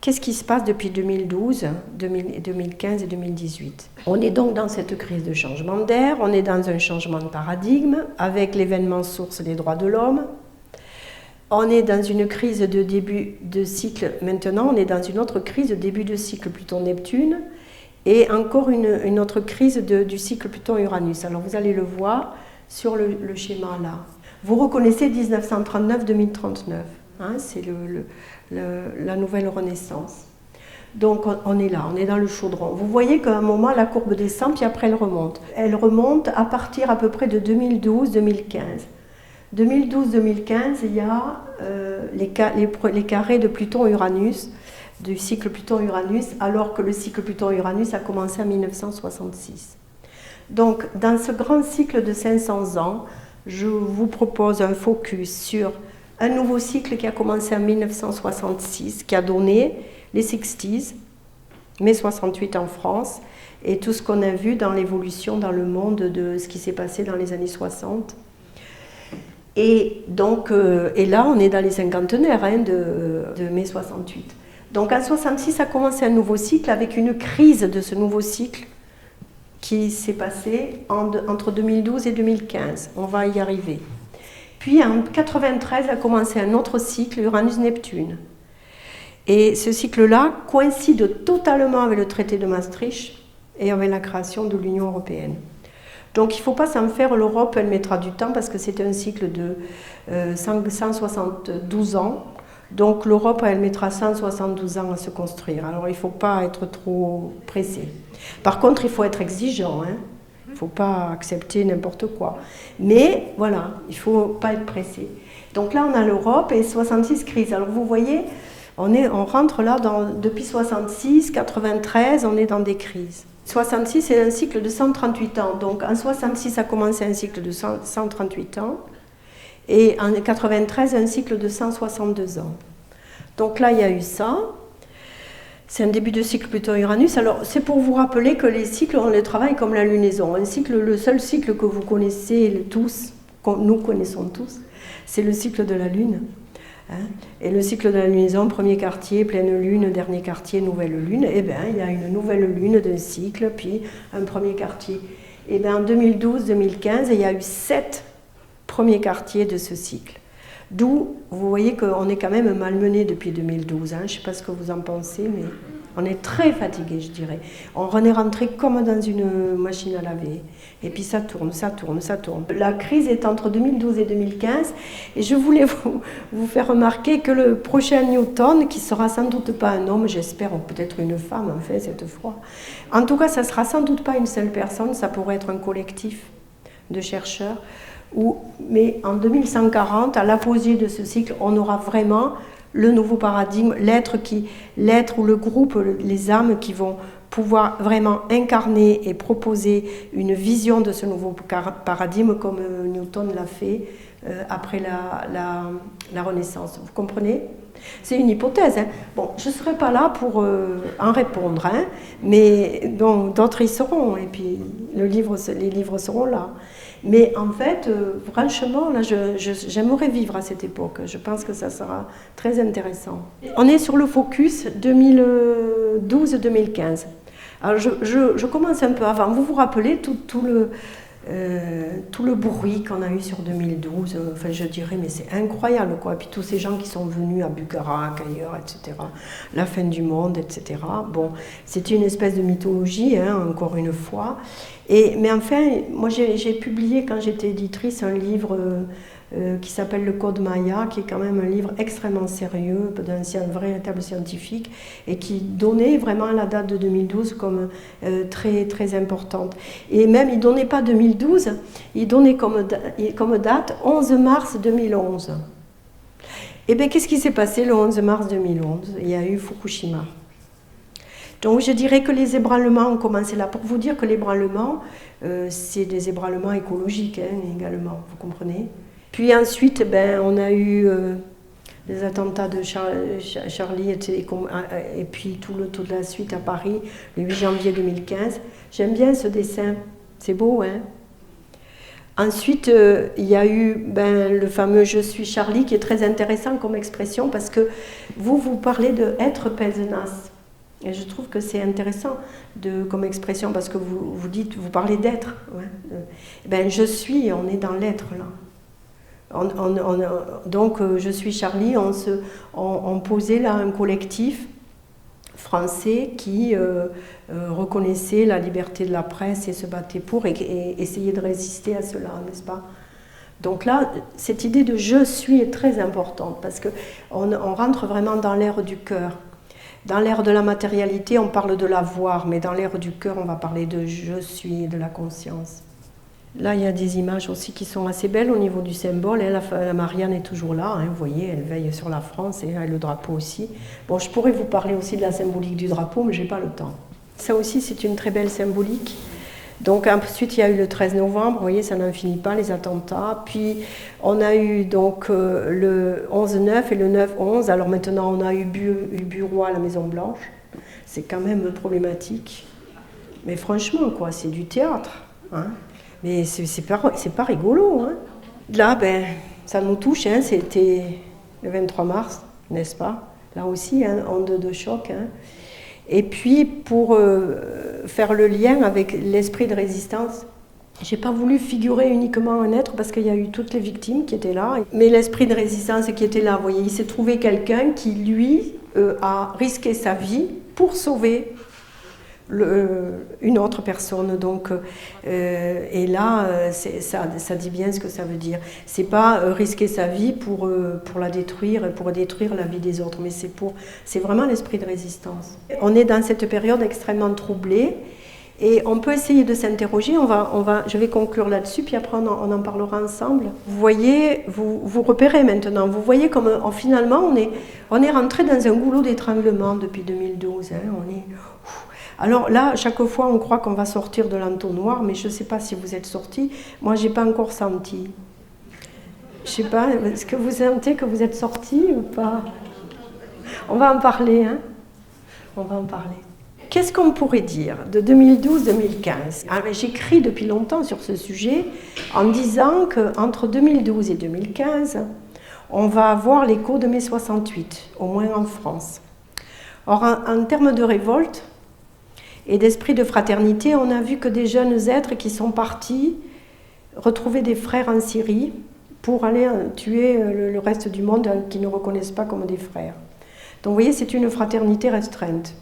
qu'est-ce qui se passe depuis 2012, 2015 et 2018 ? On est donc dans cette crise de changement d'air, on est dans un changement de paradigme avec l'événement source des droits de l'homme. On est dans une crise de début de cycle maintenant, on est dans une autre crise de début de cycle Pluton-Neptune et encore une autre crise du cycle Pluton-Uranus. Alors vous allez le voir sur le schéma là. Vous reconnaissez 1939-2039, c'est la nouvelle renaissance. Donc on est là, on est dans le chaudron. Vous voyez qu'à un moment la courbe descend puis après elle remonte. Elle remonte à partir à peu près de 2012-2015. 2012-2015, il y a les carrés de Pluton-Uranus, du cycle Pluton-Uranus, alors que le cycle Pluton-Uranus a commencé en 1966. Donc dans ce grand cycle de 500 ans, je vous propose un focus sur un nouveau cycle qui a commencé en 1966, qui a donné les 60s, mai 68 en France, et tout ce qu'on a vu dans l'évolution dans le monde de ce qui s'est passé dans les années 60. Et donc, et là, on est dans les cinquantenaires de mai 68. Donc en 66 a commencé un nouveau cycle avec une crise de ce nouveau cycle qui s'est passé entre 2012 et 2015. On va y arriver. Puis en 93 a commencé un autre cycle, Uranus-Neptune. Et ce cycle-là coïncide totalement avec le traité de Maastricht et avec la création de l'Union européenne. Donc il ne faut pas s'en faire, l'Europe elle mettra du temps parce que c'est un cycle de 172 ans. Donc l'Europe elle mettra 172 ans à se construire. Alors il ne faut pas être trop pressé. Par contre il faut être exigeant, il ne faut pas accepter n'importe quoi. Mais voilà, il ne faut pas être pressé. Donc là on a l'Europe et 66 crises. Alors vous voyez, on rentre là depuis 66, 93, on est dans des crises. 66 c'est un cycle de 138 ans. Donc en 66 a commencé un cycle de 138 ans. Et en 93, un cycle de 162 ans. Donc là, il y a eu ça. C'est un début de cycle Pluton-Uranus. Alors, c'est pour vous rappeler que les cycles, on les travaille comme la lunaison. Le seul cycle que vous connaissez tous, nous connaissons tous, c'est le cycle de la Lune. Et le cycle de la lunaison, premier quartier, pleine lune, dernier quartier, nouvelle lune. Eh bien, il y a une nouvelle lune d'un cycle, puis un premier quartier. Et bien, en 2012-2015, il y a eu 7 premier quartier de ce cycle. D'où, vous voyez qu'on est quand même malmené depuis 2012. Je ne sais pas ce que vous en pensez, mais on est très fatigué, je dirais. On est rentré comme dans une machine à laver. Et puis ça tourne, ça tourne, ça tourne. La crise est entre 2012 et 2015. Et je voulais vous faire remarquer que le prochain Newton, qui sera sans doute pas un homme, j'espère, ou peut-être une femme, enfin, cette fois. En tout cas, ça ne sera sans doute pas une seule personne, ça pourrait être un collectif de chercheurs. Mais en 2140, à l'apogée de ce cycle, on aura vraiment le nouveau paradigme, l'être ou le groupe, les âmes qui vont pouvoir vraiment incarner et proposer une vision de ce nouveau paradigme comme Newton l'a fait après la Renaissance. Vous comprenez? C'est une hypothèse. Hein. Bon, je ne serai pas là pour en répondre, hein, mais d'autres y seront, et puis les livres seront là. Mais en fait, franchement, là, j'aimerais vivre à cette époque. Je pense que ça sera très intéressant. On est sur le focus 2012-2015. Alors, je commence un peu avant. Vous vous rappelez tout le bruit qu'on a eu sur 2012, enfin je dirais, mais c'est incroyable quoi. Et puis tous ces gens qui sont venus à Bucarak, ailleurs, etc. La fin du monde, etc. Bon, c'était une espèce de mythologie, hein, encore une fois. Mais enfin, moi j'ai publié quand j'étais éditrice un livre qui s'appelle Le Code Maya, qui est quand même un livre extrêmement sérieux, d'un véritable scientifique, et qui donnait vraiment la date de 2012 comme très, très importante. Et même, il ne donnait pas 2012, il donnait comme date 11 mars 2011. Et bien, qu'est-ce qui s'est passé le 11 mars 2011? Il y a eu Fukushima. Donc je dirais que les ébranlements ont commencé là. Pour vous dire que l'ébranlement, c'est des ébranlements écologiques hein, également, vous comprenez? Puis ensuite, on a eu les attentats de Charlie et puis toute la suite à Paris, le 8 janvier 2015. J'aime bien ce dessin, c'est beau, hein? Ensuite, il y a eu le fameux « Je suis Charlie » qui est très intéressant comme expression parce que vous parlez de « être pèse-nasse ». Et je trouve que c'est intéressant comme expression parce que vous parlez d'être. Ouais. Je suis, on est dans l'être là. Donc, je suis Charlie, on posait là un collectif français qui reconnaissait la liberté de la presse et se battait pour et essayait de résister à cela, n'est-ce pas? Donc là, cette idée de « je suis » est très importante parce qu'on rentre vraiment dans l'ère du cœur. Dans l'ère de la matérialité, on parle de l'avoir, mais dans l'ère du cœur, on va parler de « je suis » et de la conscience. Là, il y a des images aussi qui sont assez belles au niveau du symbole. Et la Marianne est toujours là, hein, vous voyez, elle veille sur la France et le drapeau aussi. Bon, je pourrais vous parler aussi de la symbolique du drapeau, mais je n'ai pas le temps. Ça aussi, c'est une très belle symbolique. Donc ensuite, il y a eu le 13 novembre, vous voyez, ça n'en finit pas, les attentats. Puis on a eu donc le 11-9 et le 9-11. Alors maintenant, on a eu Bureau à la Maison-Blanche. C'est quand même problématique. Mais franchement, quoi, c'est du théâtre, hein. Mais c'est pas rigolo. Hein. Là, ça nous touche, hein, c'était le 23 mars, n'est-ce pas? Là aussi, hein, onde de choc. Hein. Et puis, pour faire le lien avec l'esprit de résistance, j'ai pas voulu figurer uniquement un être parce qu'il y a eu toutes les victimes qui étaient là. Mais l'esprit de résistance qui était là, vous voyez, il s'est trouvé quelqu'un qui, lui, a risqué sa vie pour sauver une autre personne. Donc, et là, ça dit bien ce que ça veut dire. C'est pas risquer sa vie pour la détruire, pour détruire la vie des autres, mais c'est vraiment l'esprit de résistance. On est dans cette période extrêmement troublée et on peut essayer de s'interroger. Je vais conclure là-dessus, puis après on en parlera ensemble. Vous voyez, vous repérez maintenant. Vous voyez comme finalement on est rentré dans un goulot d'étranglement depuis 2012. Hein, alors là, chaque fois, on croit qu'on va sortir de l'entonnoir, mais je ne sais pas si vous êtes sortis. Moi, je n'ai pas encore senti. Je ne sais pas, est-ce que vous sentez que vous êtes sortis ou pas? On va en parler, hein? On va en parler. Qu'est-ce qu'on pourrait dire de 2012-2015? J'écris depuis longtemps sur ce sujet en disant qu'entre 2012 et 2015, on va avoir l'écho de mai 68, au moins en France. Or, en termes de révolte, et d'esprit de fraternité, on a vu que des jeunes êtres qui sont partis retrouver des frères en Syrie pour aller tuer le reste du monde qui ne reconnaissent pas comme des frères. Donc vous voyez, c'est une fraternité restreinte.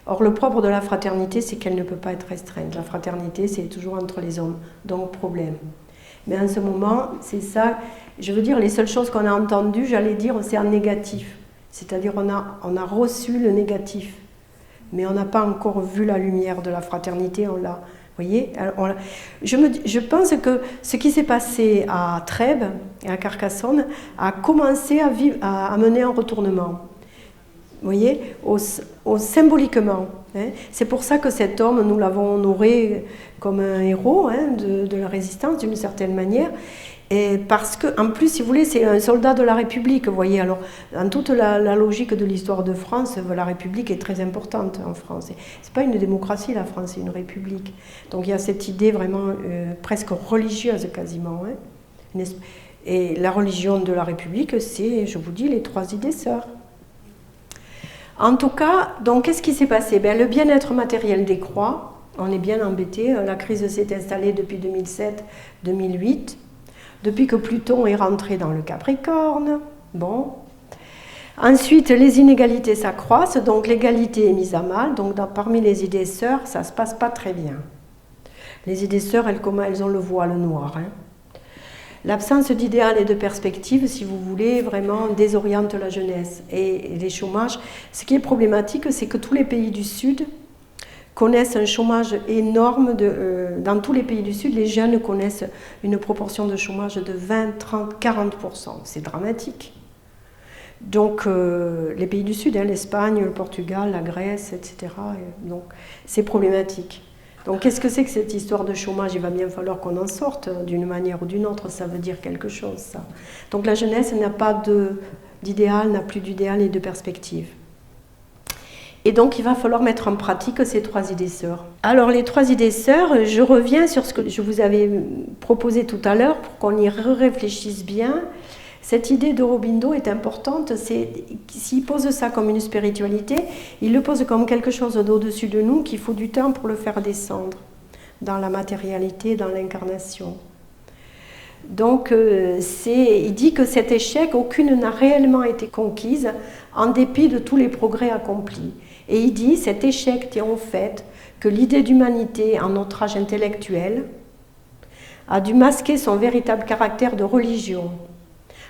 Or, le propre de la fraternité, c'est qu'elle ne peut pas être restreinte. La fraternité, c'est toujours entre les hommes, donc problème. Mais en ce moment, c'est ça, je veux dire, les seules choses qu'on a entendues, j'allais dire, c'est en négatif. C'est-à-dire, on a reçu le négatif. Mais on n'a pas encore vu la lumière de la fraternité, on l'a, vous voyez. Je pense que ce qui s'est passé à Trèbes et à Carcassonne a commencé à mener un retournement, vous voyez, symboliquement. Hein. C'est pour ça que cet homme, nous l'avons honoré comme un héros hein, de la résistance d'une certaine manière. Et parce que, en plus, si vous voulez, c'est un soldat de la République, vous voyez. Alors, dans toute la logique de l'histoire de France, la République est très importante en France. C'est pas une démocratie, la France, c'est une République. Donc, il y a cette idée vraiment presque religieuse, quasiment. Hein. Et la religion de la République, c'est, je vous dis, les 3 idées sœurs. En tout cas, donc, qu'est-ce qui s'est passé? Le bien-être matériel décroît. On est bien embêté. La crise s'est installée depuis 2007-2008. Depuis que Pluton est rentré dans le Capricorne, bon. Ensuite, les inégalités s'accroissent, donc l'égalité est mise à mal. Donc, parmi les idées sœurs, ça ne se passe pas très bien. Les idées sœurs, elles ont le voile noir. Hein. L'absence d'idéal et de perspective, si vous voulez, vraiment désoriente la jeunesse. Et les chômages, ce qui est problématique, c'est que tous les pays du Sud connaissent un chômage énorme. Dans tous les pays du Sud, les jeunes connaissent une proportion de chômage de 20, 30, 40%. C'est dramatique. Donc, les pays du Sud, hein, l'Espagne, le Portugal, la Grèce, etc. Donc, c'est problématique. Donc, qu'est-ce que c'est que cette histoire de chômage? Il va bien falloir qu'on en sorte d'une manière ou d'une autre. Ça veut dire quelque chose, ça. Donc, la jeunesse n'a pas d'idéal, n'a plus d'idéal et de perspective. Et donc, il va falloir mettre en pratique ces 3 idées sœurs. Alors, les 3 idées sœurs, je reviens sur ce que je vous avais proposé tout à l'heure pour qu'on y réfléchisse bien. Cette idée d'Aurobindo est importante. S'il pose ça comme une spiritualité, il le pose comme quelque chose d'au-dessus de nous, qu'il faut du temps pour le faire descendre dans la matérialité, dans l'incarnation. Donc, il dit que cet échec, aucune n'a réellement été conquise en dépit de tous les progrès accomplis. Et il dit, cet échec tient au fait que l'idée d'humanité en notre âge intellectuel a dû masquer son véritable caractère de religion,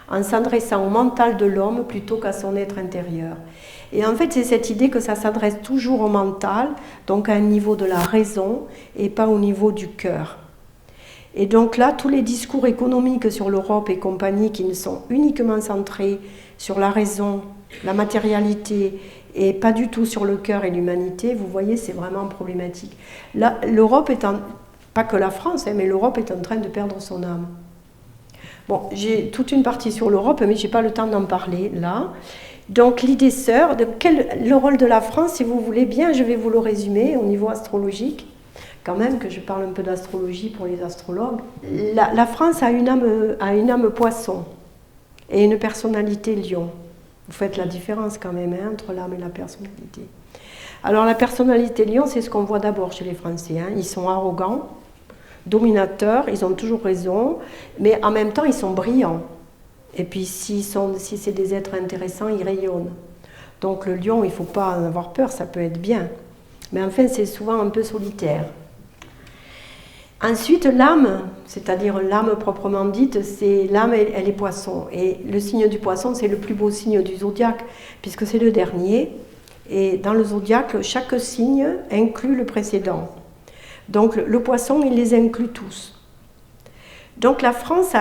en s'adressant au mental de l'homme plutôt qu'à son être intérieur. Et en fait, c'est cette idée que ça s'adresse toujours au mental, donc à un niveau de la raison et pas au niveau du cœur. Et donc là, tous les discours économiques sur l'Europe et compagnie qui ne sont uniquement centrés sur la raison, la matérialité et pas du tout sur le cœur et l'humanité, vous voyez, c'est vraiment problématique. Là, l'Europe pas que la France, mais l'Europe est en train de perdre son âme. Bon, j'ai toute une partie sur l'Europe, mais je n'ai pas le temps d'en parler là. Donc l'idée sœur, le rôle de la France, si vous voulez bien, je vais vous le résumer au niveau astrologique. Quand même que je parle un peu d'astrologie pour les astrologues. La France a une âme poisson et une personnalité lion. Vous faites la différence quand même entre l'âme et la personnalité. Alors la personnalité lion, c'est ce qu'on voit d'abord chez les Français. Hein. Ils sont arrogants, dominateurs, ils ont toujours raison, mais en même temps ils sont brillants. Et puis si c'est des êtres intéressants, ils rayonnent. Donc le lion, il ne faut pas en avoir peur, ça peut être bien. Mais enfin, c'est souvent un peu solitaire. Ensuite, l'âme, c'est-à-dire l'âme proprement dite, l'âme, elle est poisson. Et le signe du poisson, c'est le plus beau signe du zodiaque, puisque c'est le dernier. Et dans le zodiaque, chaque signe inclut le précédent. Donc le poisson, il les inclut tous. Donc la France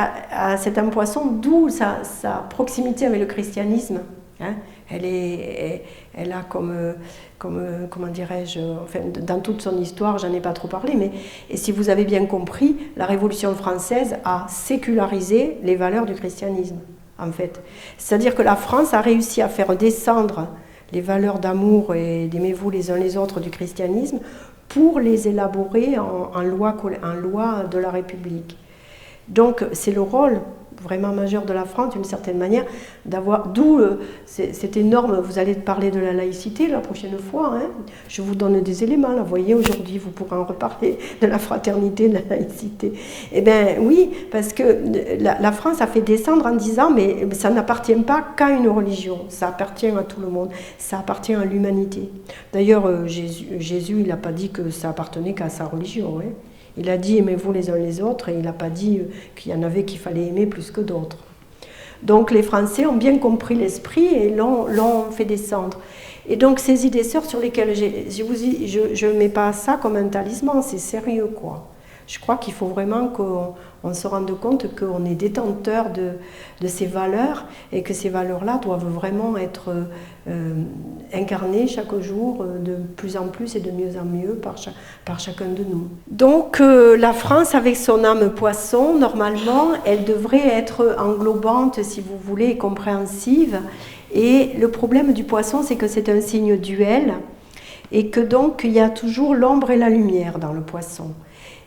c'est un poisson, d'où sa proximité avec le christianisme. Hein. Elle a comment dirais-je, enfin, dans toute son histoire, j'en ai pas trop parlé, mais et si vous avez bien compris, la Révolution française a sécularisé les valeurs du christianisme, en fait. C'est-à-dire que la France a réussi à faire descendre les valeurs d'amour et d'aimez-vous les uns les autres du christianisme pour les élaborer en loi de la République. Donc c'est le rôle vraiment majeur de la France, d'une certaine manière, d'où cette énorme, vous allez parler de la laïcité la prochaine fois, hein. Je vous donne des éléments, là, vous voyez, aujourd'hui vous pourrez en reparler de la fraternité, de la laïcité. Eh bien oui, parce que la France a fait descendre en disant, mais ça n'appartient pas qu'à une religion, ça appartient à tout le monde, ça appartient à l'humanité. D'ailleurs, Jésus, il n'a pas dit que ça appartenait qu'à sa religion, hein. Il a dit aimez-vous les uns les autres et il n'a pas dit qu'il y en avait qu'il fallait aimer plus que d'autres. Donc les Français ont bien compris l'esprit et l'ont fait descendre. Et donc ces idées sœurs sur lesquelles je ne mets pas ça comme un talisman, c'est sérieux quoi. Je crois qu'il faut vraiment qu'on se rende compte qu'on est détenteur de ces valeurs et que ces valeurs-là doivent vraiment être incarnées chaque jour de plus en plus et de mieux en mieux par chacun de nous. Donc la France, avec son âme poisson, normalement, elle devrait être englobante, si vous voulez, et compréhensive. Et le problème du poisson, c'est que c'est un signe duel et que donc il y a toujours l'ombre et la lumière dans le poisson.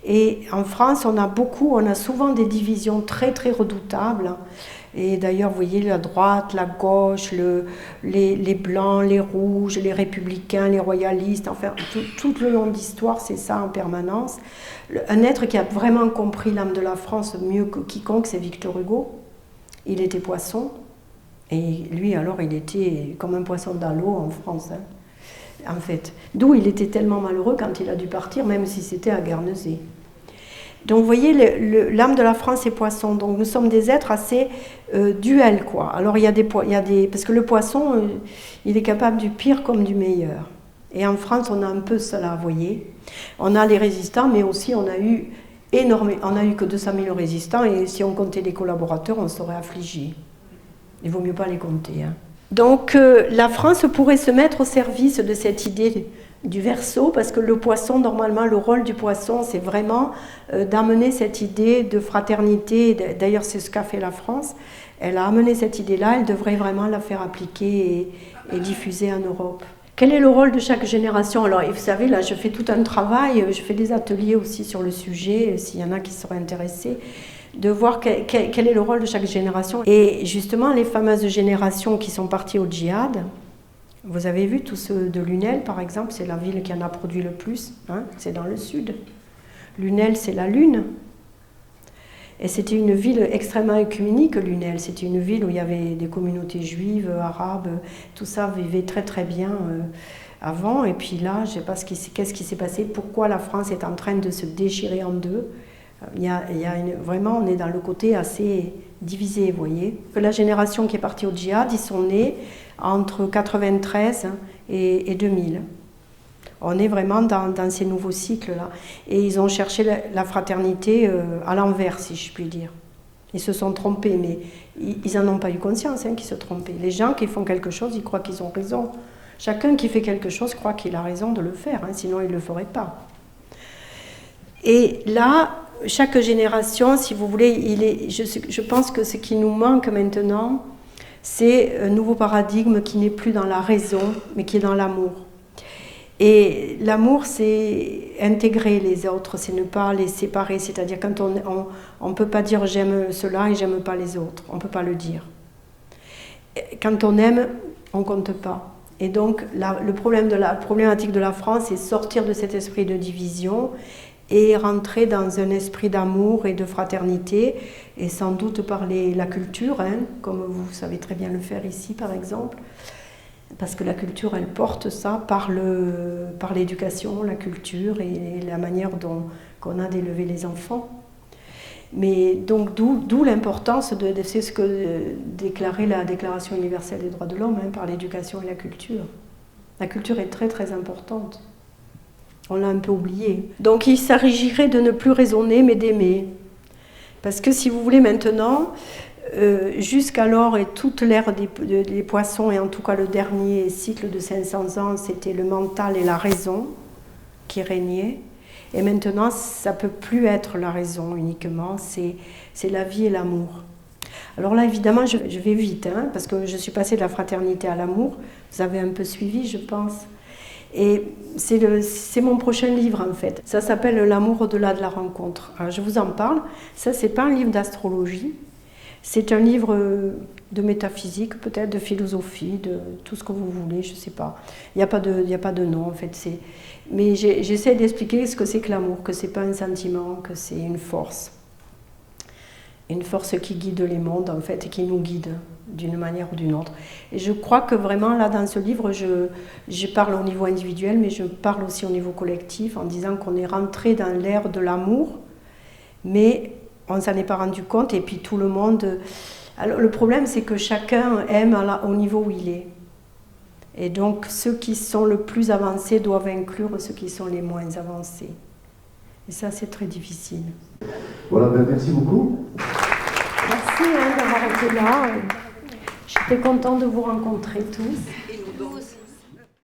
Et en France, on a souvent des divisions très très redoutables. Et d'ailleurs, vous voyez, la droite, la gauche, les blancs, les rouges, les républicains, les royalistes, enfin, tout le long de l'histoire, c'est ça en permanence. Un être qui a vraiment compris l'âme de la France mieux que quiconque, c'est Victor Hugo. Il était poisson. Et lui, alors, il était comme un poisson dans l'eau en France, hein, en fait. D'où il était tellement malheureux quand il a dû partir, même si c'était à Guernesey. Donc, vous voyez, l'âme de la France est poisson. Donc, nous sommes des êtres assez duels, quoi. Alors, parce que le poisson, il est capable du pire comme du meilleur. Et en France, on a un peu cela, vous voyez. On a les résistants, mais aussi on a eu que 200 000 résistants, et si on comptait les collaborateurs, on serait affligé. Il vaut mieux pas les compter. Hein. Donc la France pourrait se mettre au service de cette idée du Verseau, parce que le poisson, normalement, le rôle du poisson, c'est vraiment d'amener cette idée de fraternité. D'ailleurs, c'est ce qu'a fait la France. Elle a amené cette idée-là, elle devrait vraiment la faire appliquer et diffuser en Europe. Quel est le rôle de chaque génération? Alors, vous savez, là, je fais tout un travail, je fais des ateliers aussi sur le sujet, s'il y en a qui seraient intéressés, de voir quel est le rôle de chaque génération. Et justement, les fameuses générations qui sont parties au djihad, vous avez vu tous ceux de Lunel, par exemple, c'est la ville qui en a produit le plus, hein, c'est dans le sud. Lunel, c'est la Lune. Et c'était une ville extrêmement œcuménique, Lunel. C'était une ville où il y avait des communautés juives, arabes, tout ça vivait très très bien avant. Et puis là, je ne sais pas qu'est-ce qui s'est passé, pourquoi la France est en train de se déchirer en deux. Vraiment, on est dans le côté assez divisé, vous voyez. La génération qui est partie au djihad, ils sont nés entre 93 et 2000. On est vraiment dans ces nouveaux cycles-là. Et ils ont cherché la fraternité à l'envers, si je puis dire. Ils se sont trompés, mais ils n'en ont pas eu conscience qu'ils se trompaient. Les gens qui font quelque chose, ils croient qu'ils ont raison. Chacun qui fait quelque chose croit qu'il a raison de le faire, sinon il ne le ferait pas. Et là, chaque génération, si vous voulez, je pense que ce qui nous manque maintenant, c'est un nouveau paradigme qui n'est plus dans la raison, mais qui est dans l'amour. Et l'amour, c'est intégrer les autres, c'est ne pas les séparer. C'est-à-dire quand on ne peut pas dire j'aime cela et j'aime pas les autres, on ne peut pas le dire. Quand on aime, on ne compte pas. Et donc la problématique de la France, c'est sortir de cet esprit de division et rentrer dans un esprit d'amour et de fraternité, et sans doute par la culture, comme vous savez très bien le faire ici par exemple, parce que la culture, elle porte ça par l'éducation, la culture et la manière qu'on a d'élever les enfants. Mais donc d'où l'importance c'est ce que déclarait la Déclaration universelle des droits de l'homme, par l'éducation et la culture. La culture est très très importante. On l'a un peu oublié. Donc il s'agirait de ne plus raisonner, mais d'aimer. Parce que si vous voulez maintenant, jusqu'alors et toute l'ère des poissons, et en tout cas le dernier cycle de 500 ans, c'était le mental et la raison qui régnaient. Et maintenant, ça ne peut plus être la raison uniquement, c'est la vie et l'amour. Alors là, évidemment, je vais vite, parce que je suis passée de la fraternité à l'amour. Vous avez un peu suivi, je pense. Et c'est mon prochain livre, en fait. Ça s'appelle « L'amour au-delà de la rencontre ». Alors, je vous en parle. Ça, ce n'est pas un livre d'astrologie. C'est un livre de métaphysique, peut-être de philosophie, de tout ce que vous voulez, je ne sais pas. Il n'y a pas de nom, en fait. Mais j'essaie d'expliquer ce que c'est que l'amour, que ce n'est pas un sentiment, que c'est une force. Une force qui guide les mondes, en fait, et qui nous guide d'une manière ou d'une autre. Et je crois que vraiment, là, dans ce livre, je parle au niveau individuel, mais je parle aussi au niveau collectif, en disant qu'on est rentré dans l'ère de l'amour, mais on ne s'en est pas rendu compte, et puis tout le monde... Alors, le problème, c'est que chacun aime au niveau où il est. Et donc, ceux qui sont le plus avancés doivent inclure ceux qui sont les moins avancés. Et ça, c'est très difficile. Voilà, ben merci beaucoup. Merci d'avoir été là. J'étais contente de vous rencontrer tous.